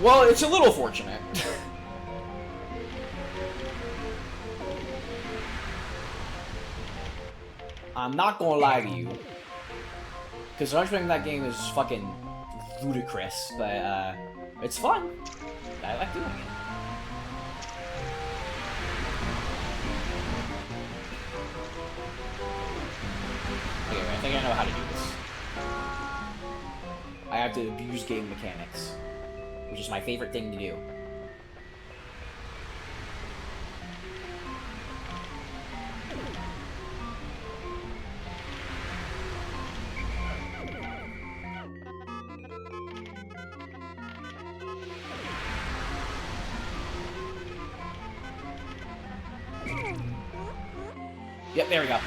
Well, it's a little fortunate. I'm not gonna lie to you. Because the running that game is fucking ludicrous, but, it's fun. I like doing it. Okay, I think I know how to do this. I have to abuse game mechanics, which is my favorite thing to do. Yep, there we go.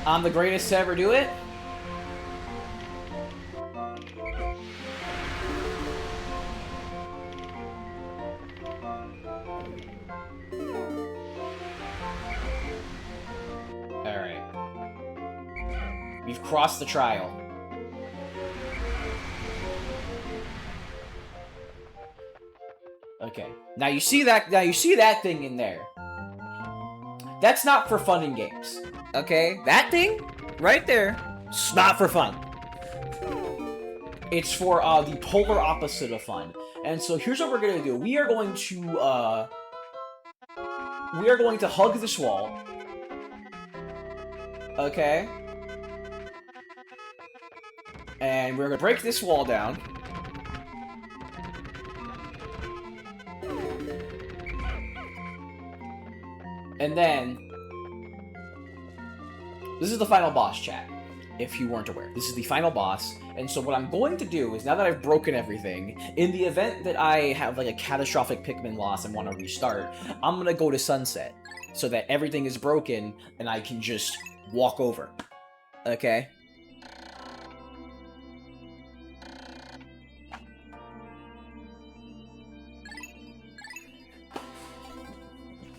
I'm the greatest to ever do it? Alright. We've crossed the trial. Okay. Now you see that thing in there. That's not for fun and games. Okay? That thing right there, it's not for fun. It's for the polar opposite of fun. And so here's what we're gonna do. We are going to hug this wall. Okay? And we're gonna break this wall down. And then, this is the final boss, chat, if you weren't aware. This is the final boss, and so what I'm going to do is, now that I've broken everything, in the event that I have, like, a catastrophic Pikmin loss and want to restart, I'm gonna go to Sunset, so that everything is broken, and I can just walk over. Okay?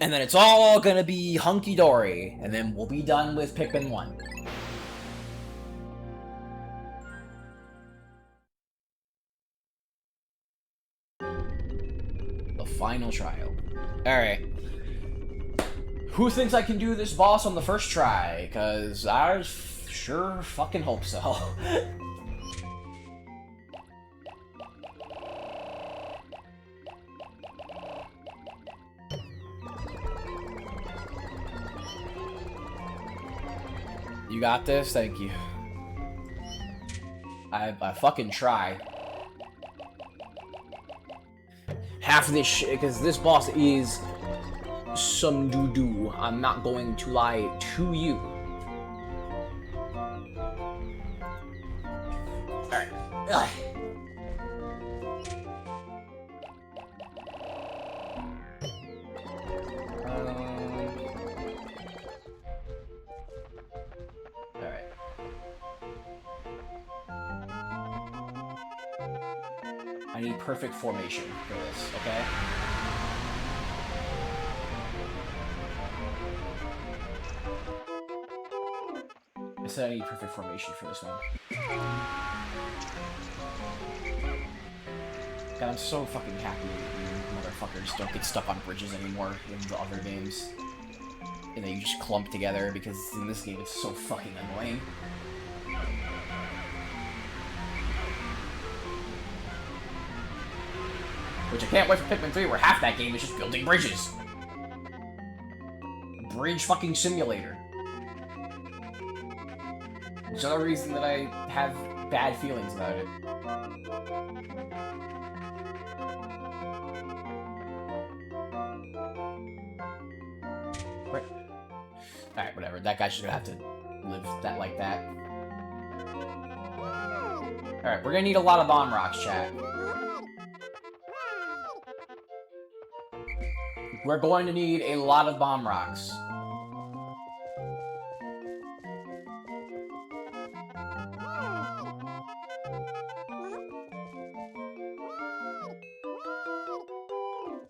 And then it's all gonna be hunky-dory, and then we'll be done with Pikmin 1. The final trial. Alright. Who thinks I can do this boss on the first try? Cause I sure fucking hope so. You got this? Thank you. I fucking try. Half of this shit, because this boss is some doo-doo. I'm not going to lie to you. Alright. I need perfect formation for this, okay? I said I need perfect formation for this one. God, I'm so fucking happy that you motherfuckers don't get stuck on bridges anymore in the other games. And then you just clump together, because in this game it's so fucking annoying. Which I can't wait for Pikmin 3, where half that game is just building bridges. Bridge fucking simulator. Which is another reason that I have bad feelings about it. Right. Alright, whatever. That guy's just gonna have to live that like that. Alright, we're gonna need a lot of bomb rocks, chat. We're going to need a lot of bomb rocks.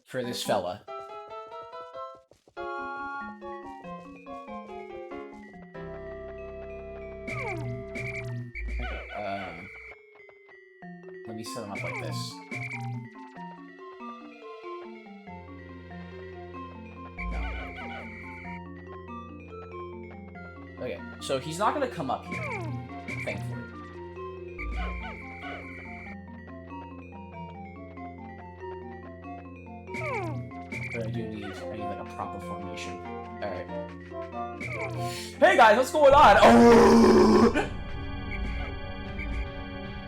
For this fella. Okay, let me set him up like this. Okay, so he's not gonna come up here, thankfully. But I need like a proper formation. Alright. Hey guys, what's going on? Oh!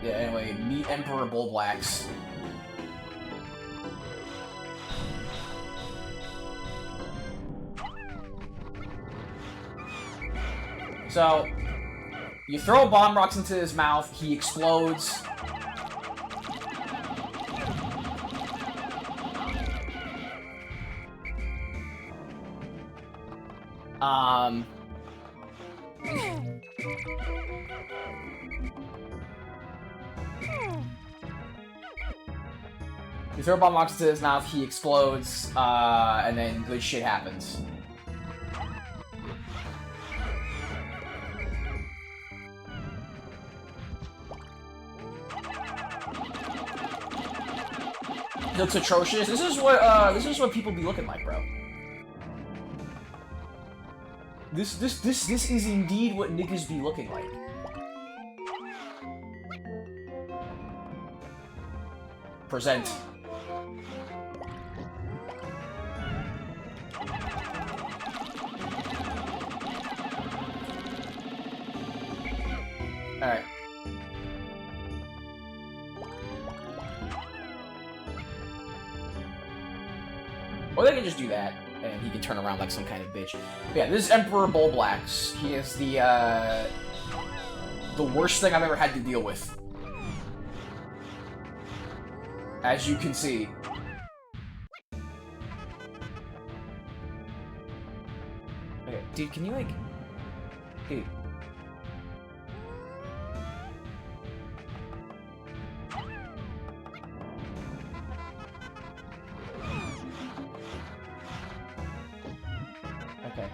Yeah, anyway, meet Emperor Bullblacks. So, you throw bomb rocks into his mouth, he explodes. You throw a bomb box into his mouth, he explodes, and then good shit happens. It looks atrocious. This is what people be looking like, bro. This is indeed what niggas be looking like. Present. Alright. Or they can just do that, and he can turn around like some kind of bitch. But yeah, this is Emperor Bulblax. He is the worst thing I've ever had to deal with. As you can see. Okay, dude, can you like... Dude. Okay.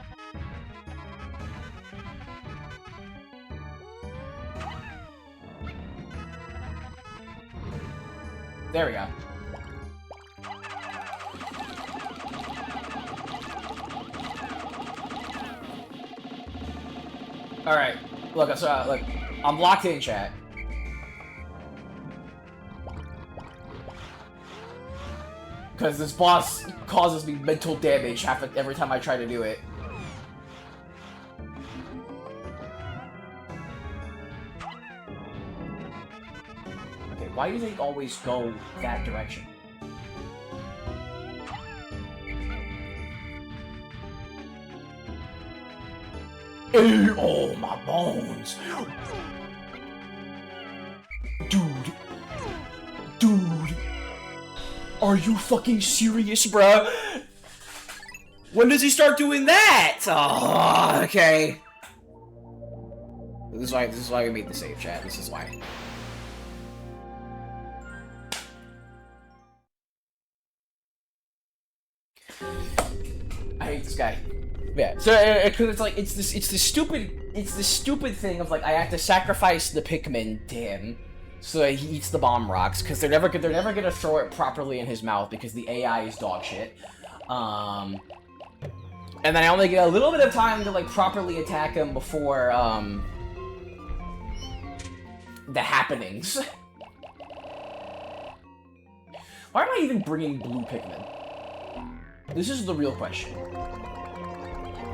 There we go. Alright. Look, so, look, I'm locked in, chat. Because this boss causes me mental damage every time I try to do it. Okay, why do they always go that direction? Ew, oh, my bones! Dude. Dude. Are you fucking serious, bruh? When does he start doing that? Oh, okay. This is why we made the save, chat. This is why. I hate this guy. Yeah. So it's like it's this stupid thing of like I have to sacrifice the Pikmin to him so that he eats the bomb rocks because they're never gonna throw it properly in his mouth because the AI is dog shit. And then I only get a little bit of time to like properly attack him before the happenings. Why am I even bringing blue Pikmin? This is the real question.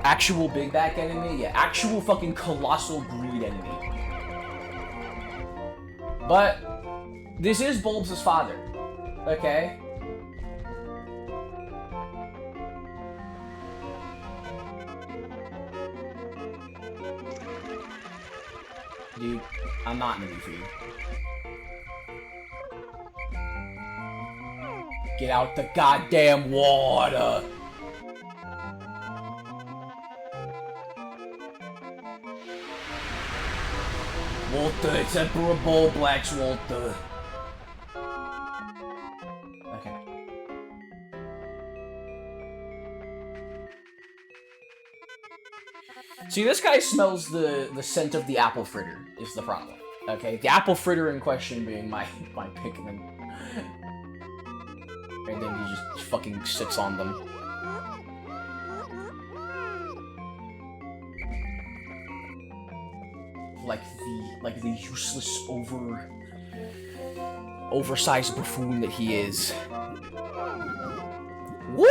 Actual big back enemy? Yeah, actual fucking colossal greed enemy. But this is Bulbs' father, okay? Dude, I'm not in the mood for you. Get out the goddamn water! Walter, it's Emperor Bulblax, Walter. Okay. See, this guy smells the scent of the apple fritter, is the problem. Okay, the apple fritter in question being my Pikmin. And then he just fucking sits on them. Like the useless oversized buffoon that he is. Woo!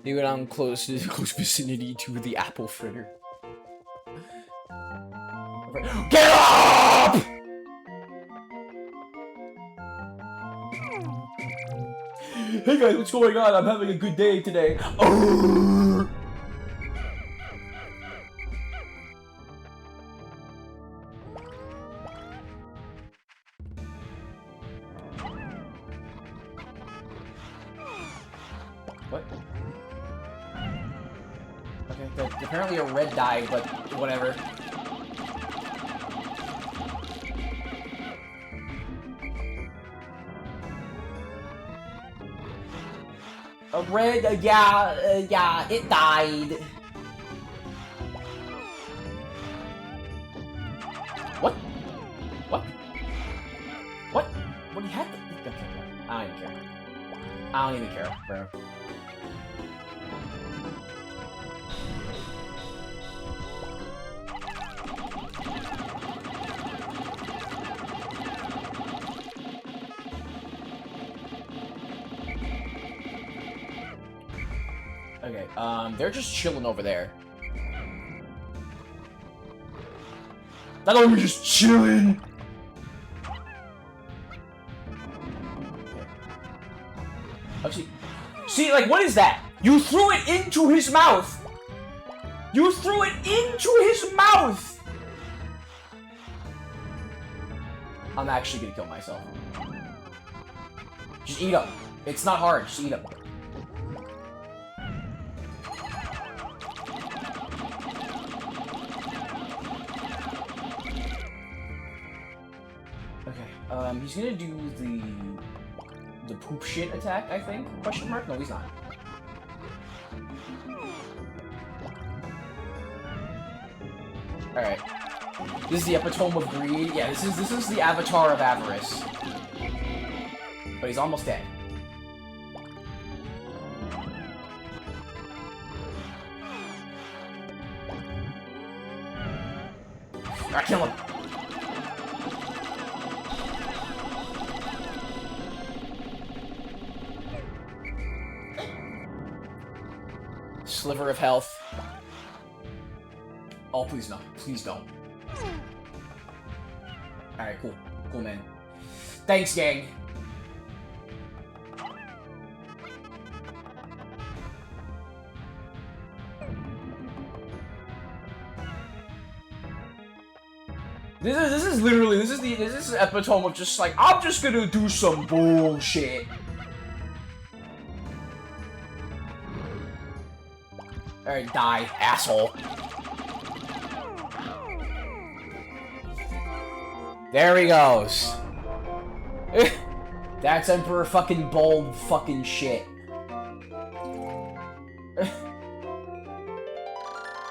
Dude, I'm close vicinity to the apple fritter. Get up! Hey guys, what's going on? I'm having a good day today. Apparently a red dye, but whatever. A red, yeah, it died. What? What? What? What do you have to... Okay, I don't even care. I don't even care, bro. Okay, they're just chilling over there. Not only just chilling. Actually, see, like, what is that? You threw it into his mouth. You threw it into his mouth. I'm actually gonna kill myself. Just eat them. It's not hard. Just eat them. Okay, he's gonna do the poop shit attack, I think? Question mark? No, he's not. Alright. This is the epitome of greed. Yeah, this is the avatar of avarice. But he's almost dead. Alright, kill him! Sliver of health. Oh, please no. Please don't. Alright, cool. Cool, man. Thanks, gang. This is literally this is the epitome of just like, I'm just gonna do some bullshit. Alright, die, asshole. There he goes. That's Emperor fucking bold fucking shit.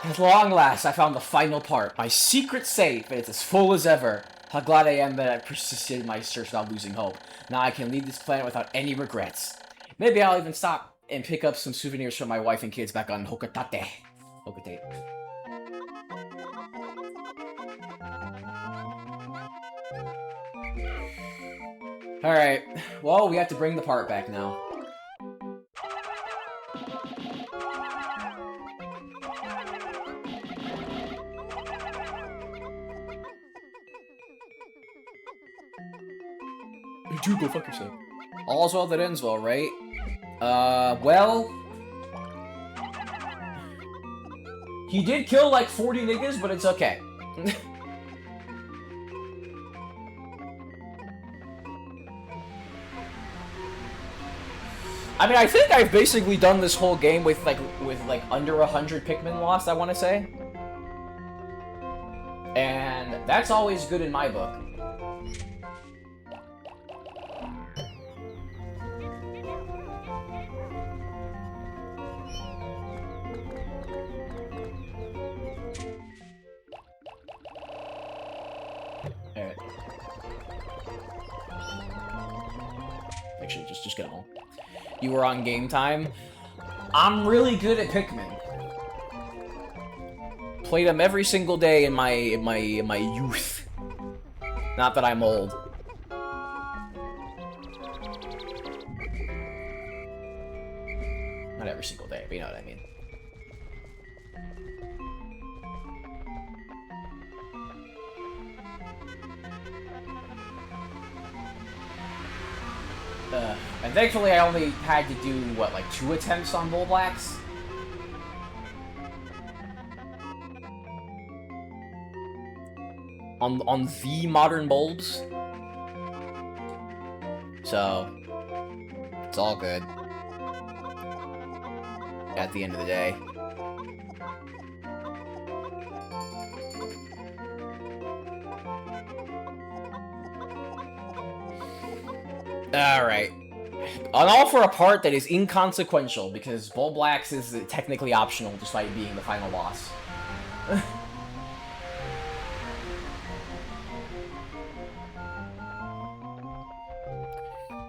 At long last, I found the final part. My secret safe, and it's as full as ever. How glad I am that I persisted in my search without losing hope. Now I can leave this planet without any regrets. Maybe I'll even stop and pick up some souvenirs for my wife and kids back on Hocotate. Hocotate. Alright, well, we have to bring the part back now. You go fuck yourself. All's well that ends well, right? Well... He did kill like 40 niggas, but it's okay. I mean, I think I've basically done this whole game with like under 100 Pikmin lost, I want to say. And that's always good in my book. Alright. Actually, just get home. You were on game time. I'm really good at Pikmin. Played them every single day in my youth. Not that I'm old. Not every single day, but you know what I mean. And thankfully I only had to do, what, like 2 attempts on Bull Blacks? On the modern bulbs? So, it's all good. At the end of the day. Alright. And all for a part that is inconsequential, because Bull Blacks is technically optional despite being the final boss.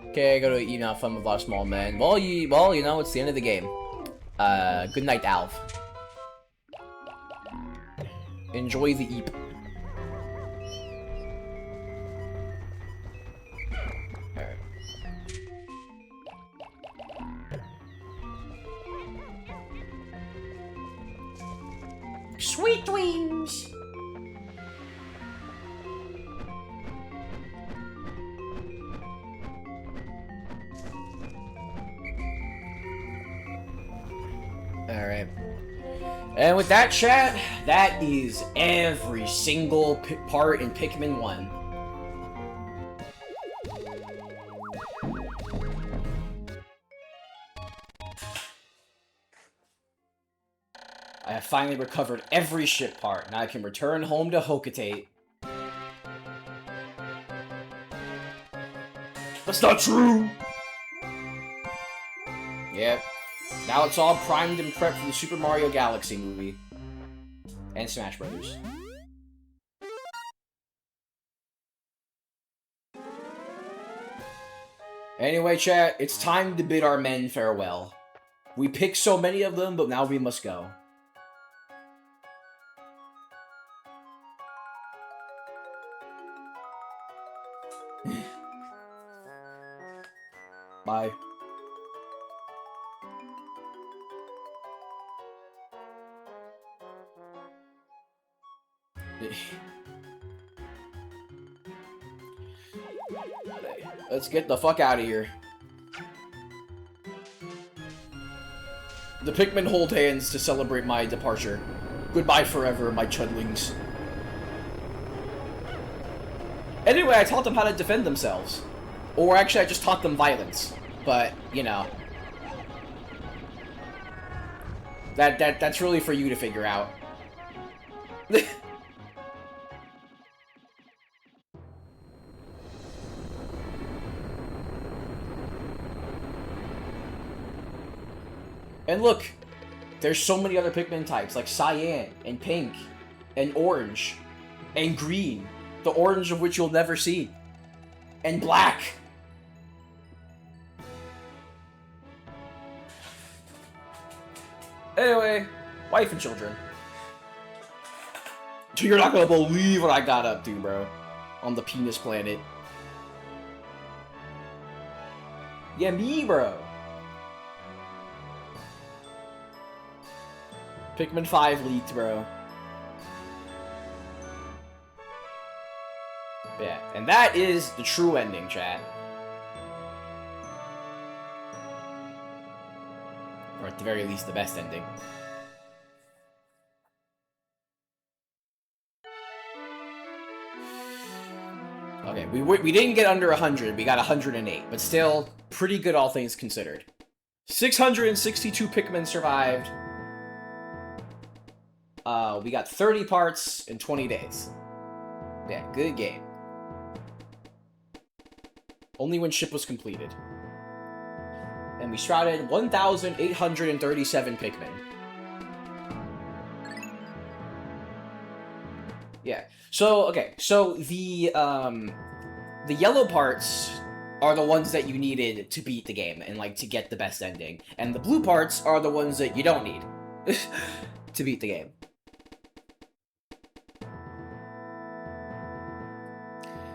Okay, go to email fun with a lot of small men. Well, you know, it's the end of the game. Good night, Alv. Enjoy the eep. Alright. Sweet dreams! Alright. And with that, chat, that is every single part in Pikmin 1. I have finally recovered every ship part. Now I can return home to Hocotate. That's not true! Yep. Now it's all primed and prepped for the Super Mario Galaxy movie. And Smash Brothers. Anyway, chat, it's time to bid our men farewell. We picked so many of them, but now we must go. Bye. Let's get the fuck out of here. The Pikmin hold hands to celebrate my departure. Goodbye forever, my chudlings. Anyway, I taught them how to defend themselves. Or actually, I just taught them violence. But, you know. That's really for you to figure out. And look, there's so many other Pikmin types, like cyan, and pink, and orange, and green, the orange of which you'll never see, and black. Anyway, wife and children. You're not gonna believe what I got up to, bro, on the penis planet. Yeah, me, bro. Pikmin 5 leaked, bro. Yeah, and that is the true ending, chat. Or at the very least, the best ending. Okay, we didn't get under 100, we got 108, but still, pretty good all things considered. 662 Pikmin survived. We got 30 parts in 20 days. Yeah, good game. Only when ship was completed. And we shrouded 1,837 Pikmin. Yeah. So, okay. So, the yellow parts are the ones that you needed to beat the game and, like, to get the best ending. And the blue parts are the ones that you don't need to beat the game.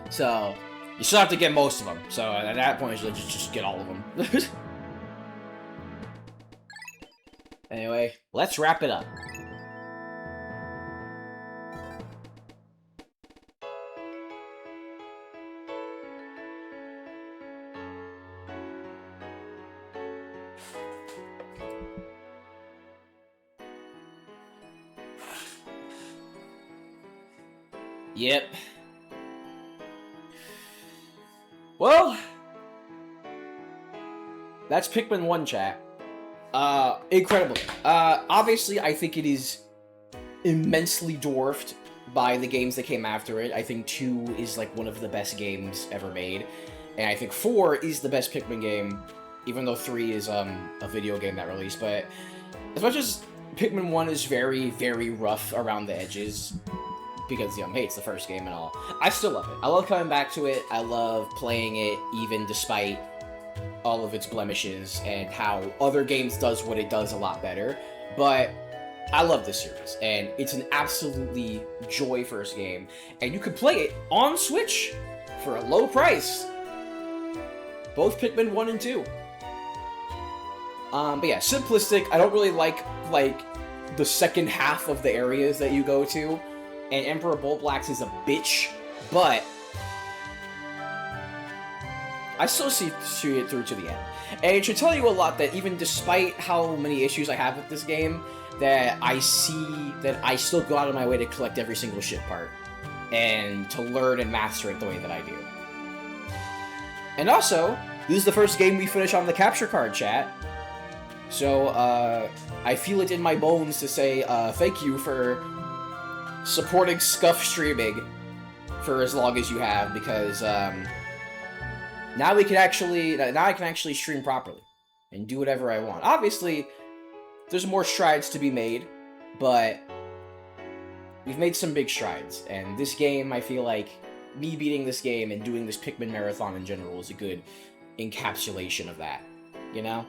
So, you still have to get most of them. So, at that point, you just get all of them. Anyway, let's wrap it up. Yep. Well, that's Pikmin 1, chat. Incredible. Obviously, I think it is immensely dwarfed by the games that came after it. I think 2 is, like, one of the best games ever made. And I think 4 is the best Pikmin game, even though 3 is a video game that released. But as much as Pikmin 1 is very, very rough around the edges, because, hey, it's the first game and all, I still love it. I love coming back to it. I love playing it even despite all of its blemishes and how other games does what it does a lot better. But I love this series, and it's an absolutely joy first game, and you can play it on Switch for a low price. Both Pikmin 1 and 2. But yeah, simplistic. I don't really like the second half of the areas that you go to, and Emperor Bulblax is a bitch, but I still see it through to the end. And it should tell you a lot that even despite how many issues I have with this game, that I still go out of my way to collect every single ship part, and to learn and master it the way that I do. And also, this is the first game we finish on the capture card, chat. So, I feel it in my bones to say thank you for supporting Scuff streaming for as long as you have, because now I can actually stream properly and do whatever I want. Obviously, there's more strides to be made, but we've made some big strides, and this game, I feel like me beating this game and doing this Pikmin marathon in general is a good encapsulation of that, you know?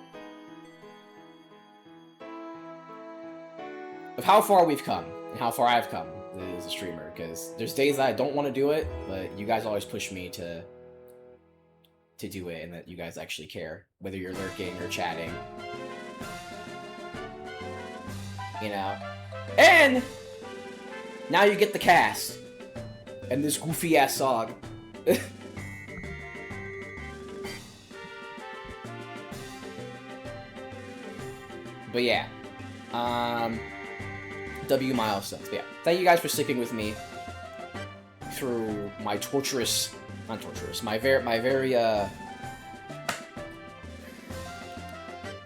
Of how far we've come, and how far I've come as a streamer, because there's days that I don't want to do it, but you guys always push me to do it, and that you guys actually care, whether you're lurking or chatting. You know? And now you get the cast and this goofy ass song. But yeah, W milestones. But yeah, thank you guys for sticking with me through my my very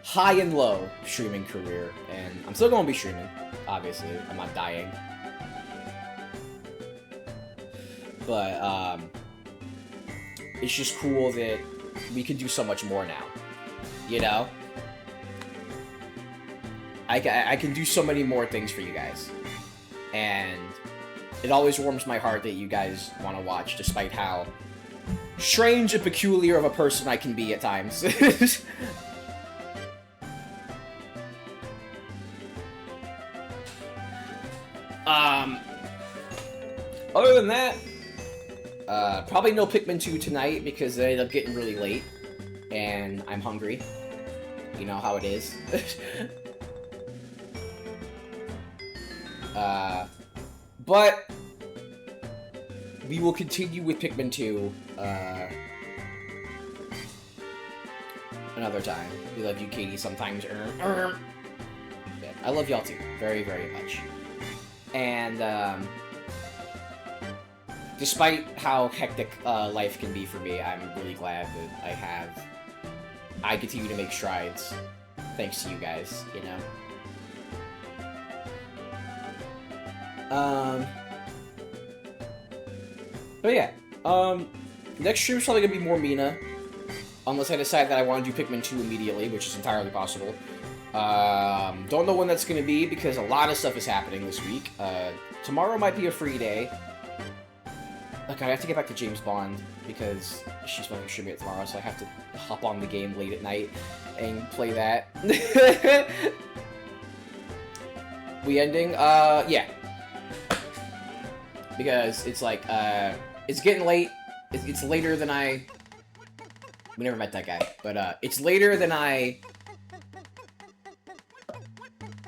high and low streaming career, and I'm still gonna be streaming. Obviously, I'm not dying. But it's just cool that we can do so much more now. You know, I can do so many more things for you guys, and it always warms my heart that you guys want to watch, despite how strange and peculiar of a person I can be at times. Other than that, probably no Pikmin 2 tonight because it ended up getting really late, and I'm hungry. You know how it is. But we will continue with Pikmin 2 another time. We love you, Katie, sometimes. Yeah, I love y'all too, very, very much. And despite how hectic life can be for me, I'm really glad that I continue to make strides thanks to you guys, you know? But yeah, next stream's probably gonna be more Mina, unless I decide that I want to do Pikmin 2 immediately, which is entirely possible. Don't know when that's gonna be, because a lot of stuff is happening this week. Tomorrow might be a free day. Look, I have to get back to James Bond, because she's fucking streaming it tomorrow, so I have to hop on the game late at night and play that. We ending? Yeah. Because it's like, it's getting late. It's later than we never met that guy, but it's later than I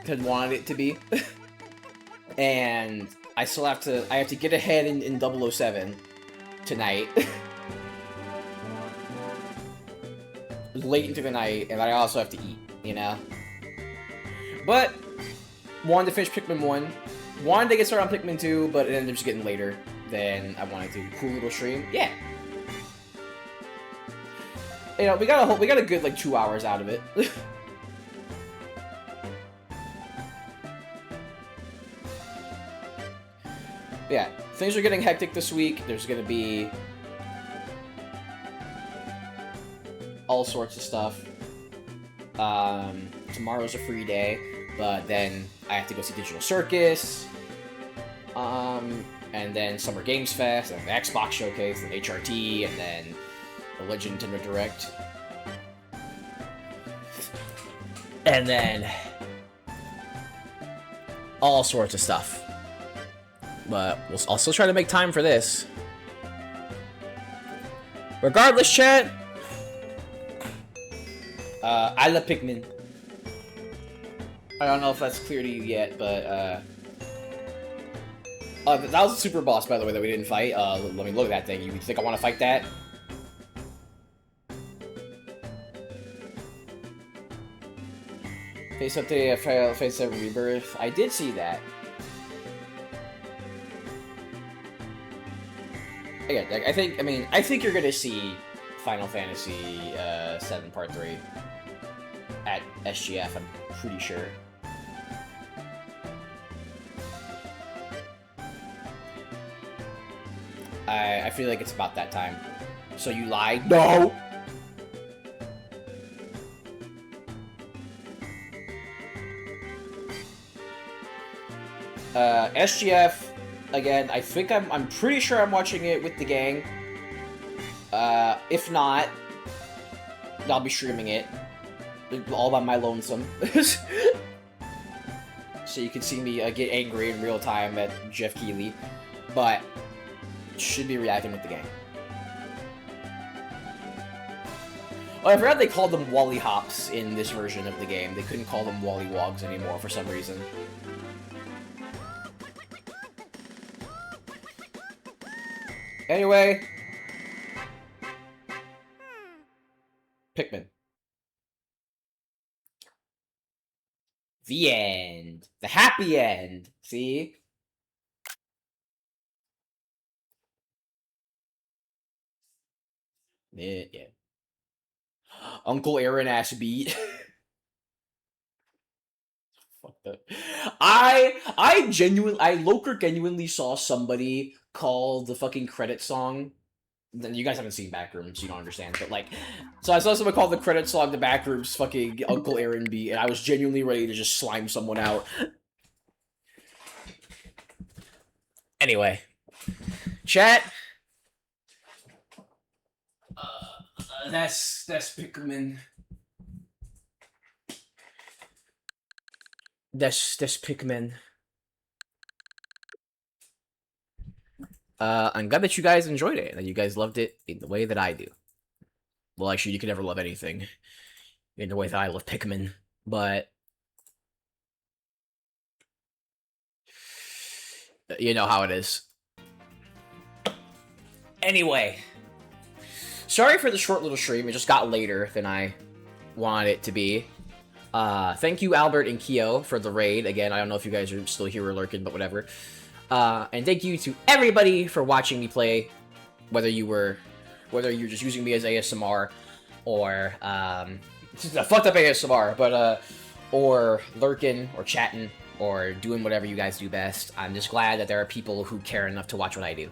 had wanted it to be. And I have to get ahead in 007 tonight. Late into the night, and I also have to eat, you know? But wanted to finish Pikmin 1. Wanted to get started on Pikmin 2, but it ended up just getting later than I wanted to. Cool little stream. Yeah. You know, we got a good, like, 2 hours out of it. Yeah, things are getting hectic this week. There's gonna be all sorts of stuff. Tomorrow's a free day, but then I have to go see Digital Circus. And then Summer Games Fest, and the Xbox Showcase, and HRT, and then the Legend Nintendo Direct. And then all sorts of stuff. But I'll still try to make time for this. Regardless, chat, I love Pikmin. I don't know if that's clear to you yet, but that was a super boss, by the way, that we didn't fight. Let me look at that thing. You think I want to fight that? Face up the face of rebirth. I did see that. Again, like, I think you're gonna see Final Fantasy VII Part 3 at SGF. I'm pretty sure. I feel like it's about that time. So you lied? No! SGF, again, I think I'm pretty sure I'm watching it with the gang. If not, I'll be streaming it. All by my lonesome. So you can see me get angry in real time at Jeff Keighley. But should be reacting with the gang. Oh, I forgot they called them Wally Hops in this version of the game. They couldn't call them Wally Wogs anymore for some reason. Anyway. Pikmin. The end. The happy end. See? Yeah. Uncle Aaron ass beat. Fucked up. I genuinely saw somebody call the fucking credit song. Then you guys haven't seen Backrooms, so you don't understand. But like, so I saw someone call the credit song the Backrooms fucking Uncle Aaron beat, and I was genuinely ready to just slime someone out. Anyway, chat. That's Pikmin. That's Pikmin. I'm glad that you guys enjoyed it, that you guys loved it in the way that I do. Well, actually, you can never love anything in the way that I love Pikmin, but you know how it is. Anyway. Sorry for the short little stream, it just got later than I wanted it to be. Thank you, Albert and Kyo, for the raid. Again, I don't know if you guys are still here or lurking, but whatever. And thank you to everybody for watching me play, whether you're just using me as ASMR, or, fucked up ASMR, but, or lurking, or chatting, or doing whatever you guys do best. I'm just glad that there are people who care enough to watch what I do.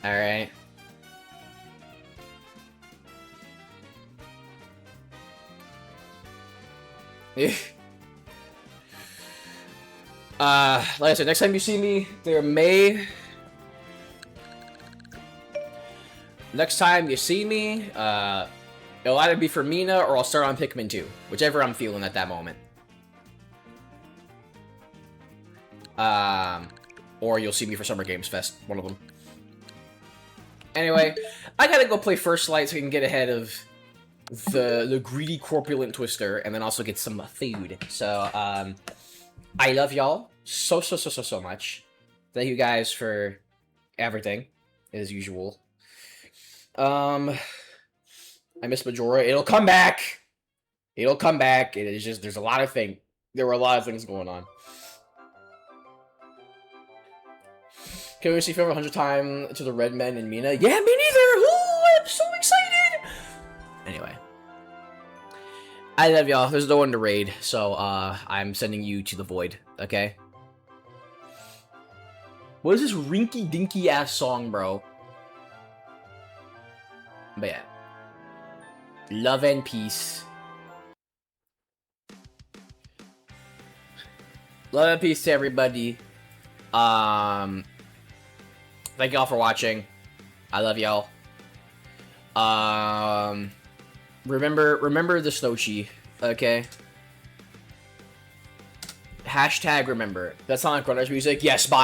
Alright? Like I said, next time you see me, next time you see me, it'll either be for Mina or I'll start on Pikmin 2, whichever I'm feeling at that moment. Or you'll see me for Summer Games Fest, one of them. Anyway, I gotta go play First Light so we can get ahead of the greedy corpulent Twister, and then also get some food. So, I love y'all so much. Thank you guys for everything, as usual. I miss Majora. It'll come back. It'll come back. It is just, there were a lot of things going on. Can we see Film 100 time to the Red Men and Mina? Yeah, me neither! Ooh, I'm so excited! Anyway. I love y'all. There's no one to raid, so I'm sending you to the void, okay? What is this rinky-dinky ass song, bro? But yeah. Love and peace. Love and peace to everybody. Thank y'all for watching. I love y'all. Remember the Snowchi, okay? Hashtag remember. That's not like Runner's music. Yes, bye.